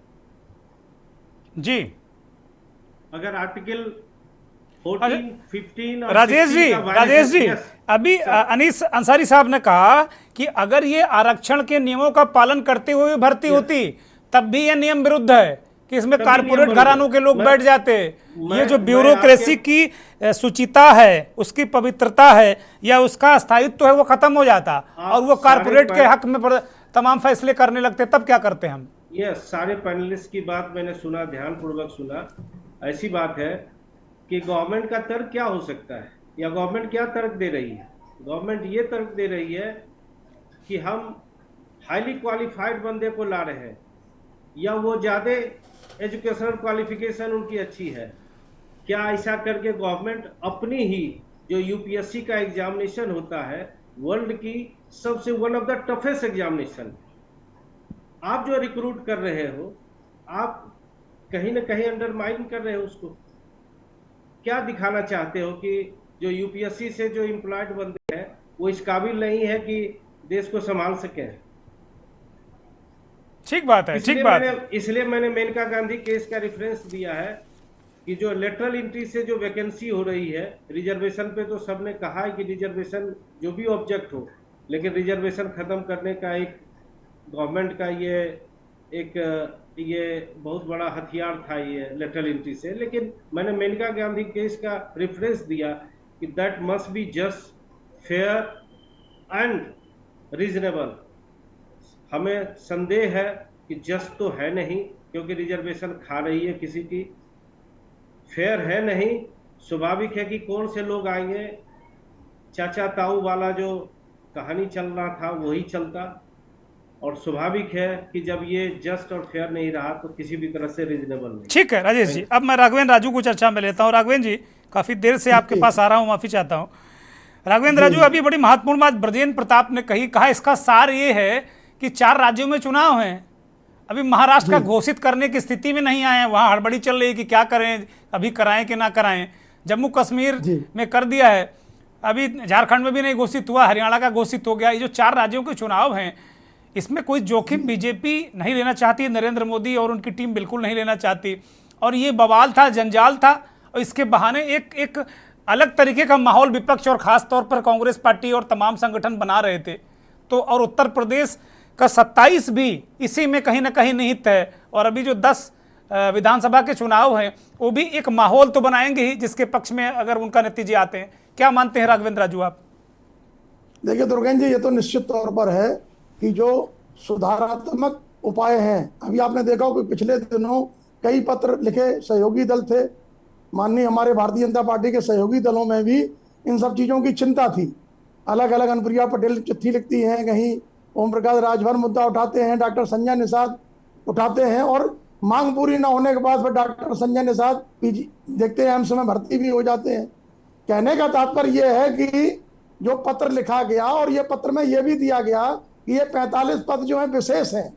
जी।
अगर आर्टिकल 14, 15 और
राजेश
16 का
राजेश जी,
yes,
अभी अनीस अंसारी साहब ने कहा कि अगर ये आरक्षण के नियमों का पालन करते हुए भर्ती होती तब भी ये नियम विरुद्ध है। कि इसमें
तभी
कारपोरेट
नियम
घरानों के लोग
मैं-
बैठ जाते हैं। ये जो
मैं
ब्यूरोक्रेसी
आपके-
की शुचिता है, उसकी पवित्रता है या उसका स्थायित्व है, वो खत्म हो जाता
आप
और वो कारपोरेट
सारे
के हक में तमाम फैसले करने लगते। तब क्या करते हैं हम?
ये सारे पैनलिस्ट की बात मैंने सुना, ध्यानपूर्वक सुना। ऐसी बात है कि गवर्नमेंट का तर्क क्या हो सकता है, या गवर्नमेंट क्या तर्क दे रही है? गवर्नमेंट ये तर्क दे रही है कि हम हाईली क्वालिफाइड बंदे को ला रहे हैं, या वो ज़्यादा एजुकेशनल क्वालिफिकेशन उनकी अच्छी है। क्या ऐसा करके गवर्नमेंट अपनी ही जो यूपीएससी का एग्जामिनेशन होता है, वर्ल्ड की सबसे one of the toughest examination, आप जो रिक्रूट कर रहे हो, आप कहीं ना कहीं अंडरमाइन कर रहे हो उसको। क्या दिखाना चाहते हो कि जो यूपीएससी से जो एम्प्लॉयड बंदे हैं वो इस काबिल नहीं है कि देश को संभाल सके?
ठीक बात है, ठीक बात है।
इसलिए मैंने मेनका गांधी केस का रेफरेंस दिया है कि जो लेटरल एंट्री से जो वैकेंसी हो रही है रिजर्वेशन पे, तो सबने कहा है कि रिजर्वेशन जो भी ऑब्जेक्ट हो, लेकिन रिजर्वेशन खत्म करने का एक गवर्नमेंट का ये बहुत बड़ा हथियार था ये लेटरल एंट्री से। लेकिन मैंने मेनका गांधी केस का रेफरेंस दिया कि that must be just, fair and reasonable. हमें संदेह है कि जस्ट तो है नहीं, क्योंकि रिजर्वेशन खा रही है किसी की, फेयर है नहीं। स्वाभाविक है कि कौन से लोग आएंगे, चाचा ताऊ वाला जो कहानी चल रहा था वही चलता, और स्वाभाविक है कि जब ये जस्ट और फेयर नहीं रहा तो किसी भी तरह से रीजनेबल नहीं।
ठीक है राजेश जी, अब मैं राघवेंद्र राजू को चर्चा में लेता हूँ। राघवेंद्र जी, काफी देर से आपके पास आ रहा हूँ, माफी चाहता हूँ। राघवेंद्र राजू, अभी बड़ी महत्वपूर्ण बात ब्रजेंद्र प्रताप ने कहा, इसका सार ये है कि 4 राज्यों में चुनाव हैं, अभी महाराष्ट्र का घोषित करने की स्थिति में नहीं आए हैं, वहां हड़बड़ी चल रही है कि क्या करें, अभी कराएं कि ना कराएं। जम्मू कश्मीर में कर दिया है, अभी झारखंड में भी नहीं घोषित हुआ, हरियाणा का घोषित हो गया। ये जो 4 राज्यों के चुनाव हैं, इसमें कोई जोखिम बीजेपी नहीं लेना चाहती, नरेंद्र मोदी और उनकी टीम बिल्कुल नहीं लेना चाहती, और ये बवाल था, जंजाल था, और इसके बहाने एक अलग तरीके का माहौल विपक्ष और खास तौर पर कांग्रेस पार्टी और तमाम संगठन बना रहे थे। तो और उत्तर प्रदेश का 27 भी इसी में कहीं ना कहीं निहित है, और अभी जो 10 विधानसभा के चुनाव हैं वो भी एक माहौल तो बनाएंगे ही, जिसके पक्ष में अगर उनका नतीजे आते हैं। क्या मानते हैं राघवेंद्र राजू आप?
देखिए दुर्गेन जी, ये तो निश्चित तौर पर है कि जो सुधारात्मक उपाय हैं, अभी आपने देखा हो कि पिछले दिनों कई पत्र लिखे सहयोगी दल थे, माननीय हमारे भारतीय जनता पार्टी के सहयोगी दलों में भी इन सब चीज़ों की चिंता थी। अलग अलग अनुप्रिया पटेल चिट्ठी लिखती हैं, कहीं ओम प्रकाश राजभर मुद्दा उठाते हैं, डॉक्टर संजय निषाद उठाते हैं, और मांग पूरी ना होने के बाद फिर डॉक्टर संजय निषाद पीजी देखते हैं एम्स में भर्ती भी हो जाते हैं। कहने का तात्पर्य यह है कि जो पत्र लिखा गया, और ये पत्र में यह भी दिया गया कि ये 45 पद जो है विशेष हैं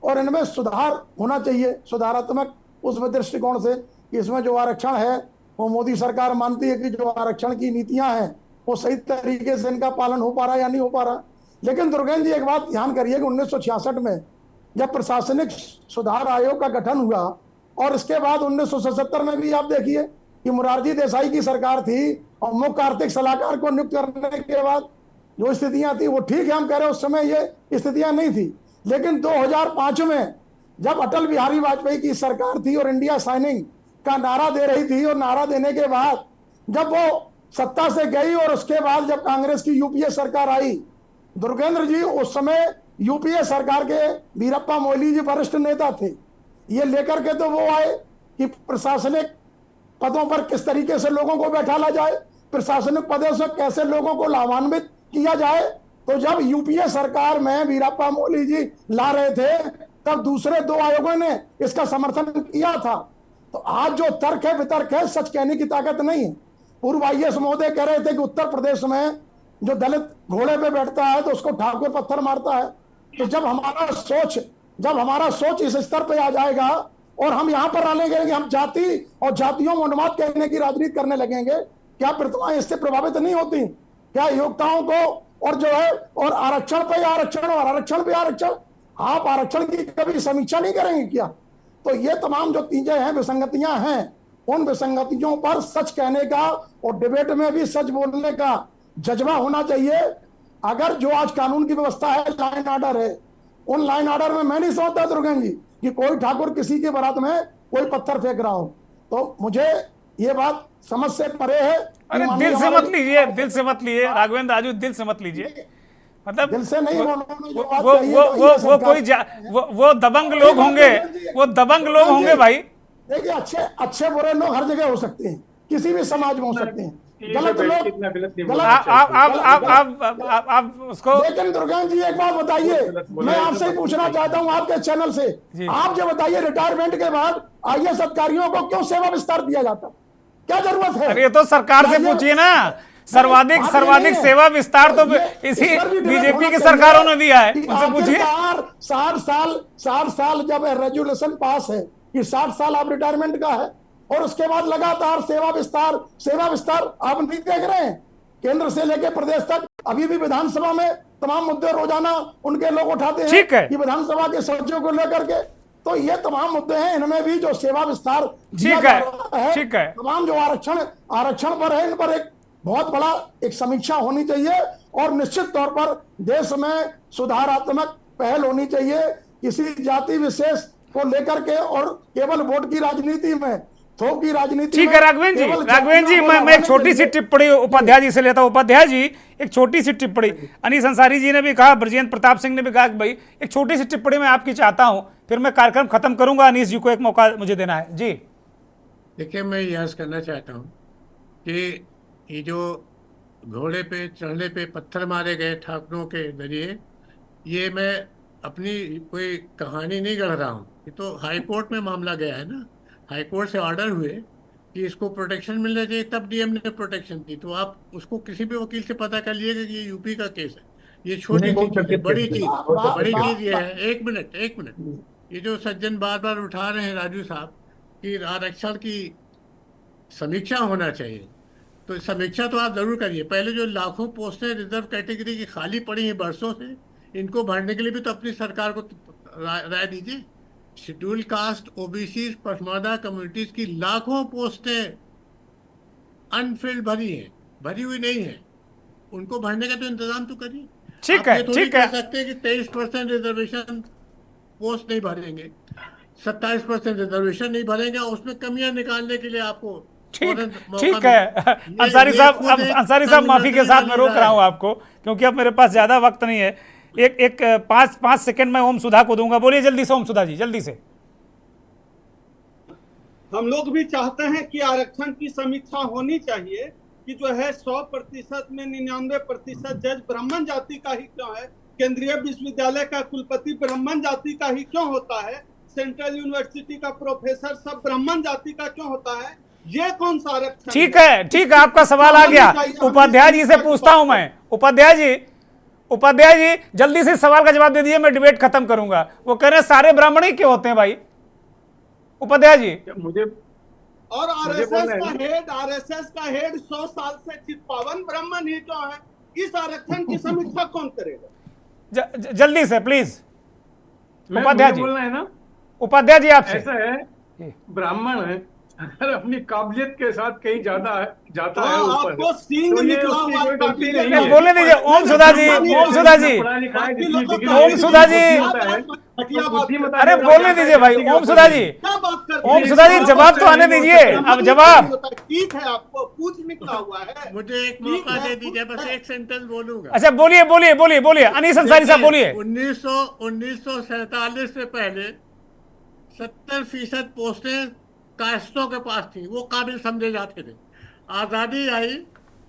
और इनमें सुधार होना चाहिए, सुधारात्मक उस दृष्टिकोण से कि इसमें जो आरक्षण है वो मोदी सरकार मानती है कि जो आरक्षण की नीतियां हैं वो सही तरीके से इनका पालन हो पा रहा है या नहीं हो पा रहा। लेकिन दुर्गेन जी, एक बात ध्यान करिए कि 1966 में जब प्रशासनिक सुधार आयोग का गठन हुआ, और इसके बाद 1977 में भी आप देखिए कि मोरारजी देसाई की सरकार थी, और मुख्य आर्थिक सलाहकार को नियुक्त करने के बाद जो स्थितियां थी वो ठीक है, हम कह रहे हैं उस समय ये स्थितियां नहीं थी। लेकिन 2005 में जब अटल बिहारी वाजपेयी की सरकार थी और इंडिया शाइनिंग का नारा दे रही थी, और नारा देने के बाद जब वो सत्ता से गई और उसके बाद जब कांग्रेस की यूपीए सरकार आई, दुर्गेंद्र जी उस समय यूपीए सरकार के वीरप्पा मोइली जी वरिष्ठ नेता थे, ये लेकर के तो वो आए कि प्रशासनिक पदों पर किस तरीके से लोगों को बैठाला जाए, प्रशासनिक पदों से कैसे लोगों को लाभान्वित किया जाए। तो जब यूपीए सरकार में वीरप्पा मोइली जी ला रहे थे, तब दूसरे 2 आयोगों ने इसका समर्थन किया था। तो आज जो तर्क है वितर्क है, सच कहने की ताकत नहीं है। पूर्व IAS महोदय कह रहे थे कि उत्तर प्रदेश में जो दलित घोड़े पे बैठता है तो उसको ठाकुर पत्थर मारता है। तो जब हमारा सोच इस स्तर पे आ जाएगा और हम यहाँ पर आने लगेंगे, हम जाति और जातियों में उन्माद कहने की राजनीति करने लगेंगे, क्या प्रतिभाएं इससे प्रभावित नहीं होती? क्या योग्यताओं को और जो है और आरक्षण पे आरक्षण और आरक्षण पे आरक्षण, आप आरक्षण की कभी समीक्षा नहीं करेंगे क्या? तो ये तमाम जो चीजें हैं, विसंगतियां हैं, उन विसंगतियों पर सच कहने का और डिबेट में भी सच बोलने का जज्बा होना चाहिए। अगर जो आज कानून की व्यवस्था है, लाइन ऑर्डर है, उन लाइन ऑर्डर में मैं नहीं समझता दुर्गेन जी कि कोई ठाकुर किसी की बारात में कोई पत्थर फेंक रहा हो। तो मुझे ये बात समझ से परे है।
अरे दिल से मत लीजिए, दिल से मत लीजिए राघवेंद्र राजू, दिल से मत लीजिए। मतलब
दिल से नहीं,
वो दबंग लोग होंगे, वो दबंग लोग होंगे भाई।
देखिए अच्छे बुरे लोग हर जगह हो सकते हैं, किसी भी समाज में हो सकते हैं। गलत लोग
आप उसको।
लेकिन दुर्गेश जी एक बात बताइए, मैं आपसे ही पूछना चाहता हूं आपके चैनल से, आप जो बताइए रिटायरमेंट के बाद IAS अधिकारियों को क्यों सेवा विस्तार दिया जाता, क्या जरूरत है?
अरे तो सरकार से पूछिए ना, सर्वाधिक सेवा विस्तार तो इसी बीजेपी की सरकारों ने दिया है, उनसे पूछिए।
60 साल जब रेजुलेशन पास है कि 60 साल आप रिटायरमेंट का है, और उसके बाद लगातार सेवा विस्तार आप नहीं देख रहे हैं, केंद्र से लेकर प्रदेश तक। अभी भी विधानसभा में तमाम मुद्दे रोजाना उनके लोग उठाते हैं कि विधानसभा के सदस्यों को लेकर के, तो ये तमाम मुद्दे हैं, इनमें भी जो सेवा विस्तार
ठीक है,
तमाम जो आरक्षण पर है, इन पर एक बहुत बड़ा एक समीक्षा होनी चाहिए, और निश्चित तौर पर देश में सुधारात्मक पहल होनी चाहिए, किसी जाति विशेष को लेकर के, और केवल वोट की राजनीति में, थोक की राजनीति।
ठीक है राघवेंद्र जी, मैं एक छोटी सी टिप्पणी उपाध्याय जी से लेता हूं। उपाध्याय जी, एक छोटी सी टिप्पणी, अनीस अंसारी जी ने भी कहा, ब्रजेंद्र प्रताप सिंह ने भी कहा कि भाई एक छोटी सी टिप्पणी मैं आपकी चाहता हूं, फिर मैं कार्यक्रम खत्म करूंगा। अनीस जी को एक मौका मुझे देना है जी।
देखिए, मैं यह करना चाहता हूं कि ये जो घोड़े पे चढ़ने पे पत्थर मारे गए ठाकुरों के जरिए, ये मैं अपनी कोई कहानी नहीं गढ़ रहा हूँ, ये तो हाई कोर्ट में मामला गया है ना, हाई कोर्ट से ऑर्डर हुए कि इसको प्रोटेक्शन मिलना चाहिए, तब डीएम ने प्रोटेक्शन दी। तो आप उसको किसी भी वकील से पता कर लीजिएगा कि ये यूपी का केस है। ये छोटी चीज, बड़ी चीज ये है। एक मिनट, ये जो सज्जन बार बार उठा रहे हैं राजू साहब कि आरक्षण की समीक्षा होना चाहिए, तो समीक्षा तो आप जरूर करिए। पहले जो लाखों पोस्टें रिजर्व कैटेगरी की खाली पड़ी हैं बरसों से, इनको भरने के लिए भी तो अपनी सरकार को राय दीजिए। Schedule caste, OBC, Pasmanda communities की लाखों पोस्टें अनफिल्ड भरी हुई नहीं है, उनको भरने का तो इंतजाम तो करिए।
ठीक है, ठीक है।
कह सकते हैं कि 23% रिजर्वेशन पोस्ट नहीं भरेंगे, 27% रिजर्वेशन नहीं भरेंगे, और उसमें कमियां निकालने के लिए आपको
ठीक है। अंसारी साहब माफी के साथ मैं रोक रहा हूं आपको, क्योंकि अब मेरे पास ज्यादा वक्त नहीं है। एक 5 सेकंड में ओम सुधा को दूंगा। बोलिए जल्दी से ओम सुधा जी, जल्दी से।
हम लोग भी चाहते हैं कि आरक्षण की समीक्षा होनी चाहिए कि जो है 100% में 99% जज ब्राह्मण जाति का ही क्यों है, केंद्रीय विश्वविद्यालय का कुलपति ब्राह्मण जाति का ही क्यों होता है, सेंट्रल यूनिवर्सिटी का प्रोफेसर सब ब्राह्मण जाति का क्यों होता है, ये कौन सा आरक्षण?
ठीक है, आपका सवाल आ गया। उपाध्याय जी से पूछता हूं मैं। उपाध्याय जी जल्दी से सवाल का जवाब दे दीजिए, मैं डिबेट खत्म करूंगा। वो कह रहे हैं सारे ब्राह्मण ही क्यों होते हैं भाई? उपाध्याय जी,
मुझे
और आरएसएस का हेड 100 साल से चितपावन ब्राह्मण ही क्यों है? इस आरक्षण की समीक्षा कौन करेगा?
जल्दी से प्लीज। उपाध्याय जी
बोलना है ना,
उपाध्याय जी आपसे।
ऐसा है, ब्राह्मण है अगर अपनी काबिलियत के साथ कहीं जाता है ऊपर,
आपको सींग
तो ये
निकला
उसकी
हुआ
कोई गलती नहीं है।
बोलने दीजिए ओम सुधा जी, अरे बोलने दीजिए भाई। ओम सुधा जी जवाब तो आने दीजिए। अब जवाब
ठीक है, आपको पूछ निकला हुआ है,
मुझे एक मौका दे दीजिए, बस एक सेंटेंस बोलूंगा।
अच्छा बोलिए। अनीस अंसारी साहब बोलिए।
1947 से पहले 70% पोस्टें कास्टों के पास थी, वो काबिल समझे जाते थे। आज़ादी आई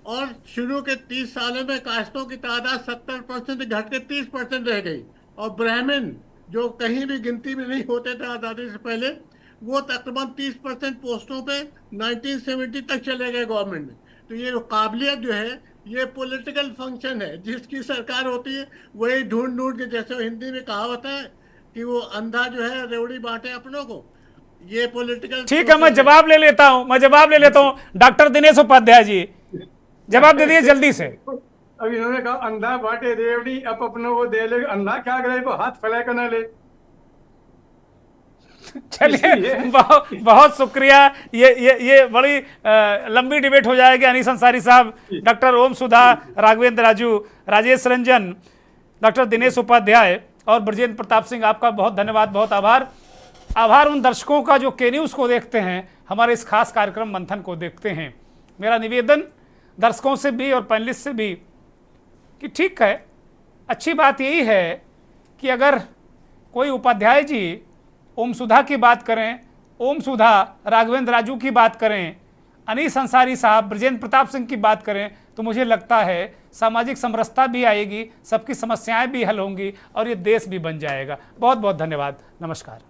और शुरू के 30 सालों में कास्टों की तादाद 70% घट के 30% रह गई, और ब्राह्मण जो कहीं भी गिनती में नहीं होते थे आज़ादी से पहले, वो तकरीबन 30% पोस्टों पे 1970 तक चले गए गवर्नमेंट में। तो ये काबिलियत जो है, ये पॉलिटिकल फंक्शन है। जिसकी सरकार होती है वही ढूंढ के, जैसे हिंदी में कहावत है कि वो अंधा जो है रेवड़ी बांटे अपनों को, ये पॉलिटिकल।
ठीक है, मैं जवाब ले लेता हूं। डॉक्टर दिनेश उपाध्याय जी जवाब दे दिए जल्दी से।
अब इन्होंने कहा अंधा बांटे रेवड़ी अब अपनों को दे ले, अंधा क्या करे, वो हाथ फैला कर ना ले।
चलिए बहुत शुक्रिया। ये बड़ी लंबी डिबेट हो जाएगी। अनीस अंसारी साहब, डॉक्टर ओम सुधा, राघवेंद्र राजू, राजेश रंजन, डॉक्टर दिनेश उपाध्याय और ब्रजेंद्र प्रताप सिंह, आपका बहुत धन्यवाद, बहुत आभार। आभार उन दर्शकों का जो के न्यूज़ को देखते हैं, हमारे इस खास कार्यक्रम मंथन को देखते हैं। मेरा निवेदन दर्शकों से भी और पैनलिस्ट से भी कि ठीक है, अच्छी बात यही है कि अगर कोई उपाध्याय जी ओम सुधा की बात करें, ओम सुधा राघवेंद्र राजू की बात करें, अनीस अंसारी साहब ब्रजेंद्र प्रताप सिंह की बात करें, तो मुझे लगता है सामाजिक समरसता भी आएगी, सबकी समस्याएं भी हल होंगी और ये देश भी बन जाएगा। बहुत बहुत धन्यवाद। नमस्कार।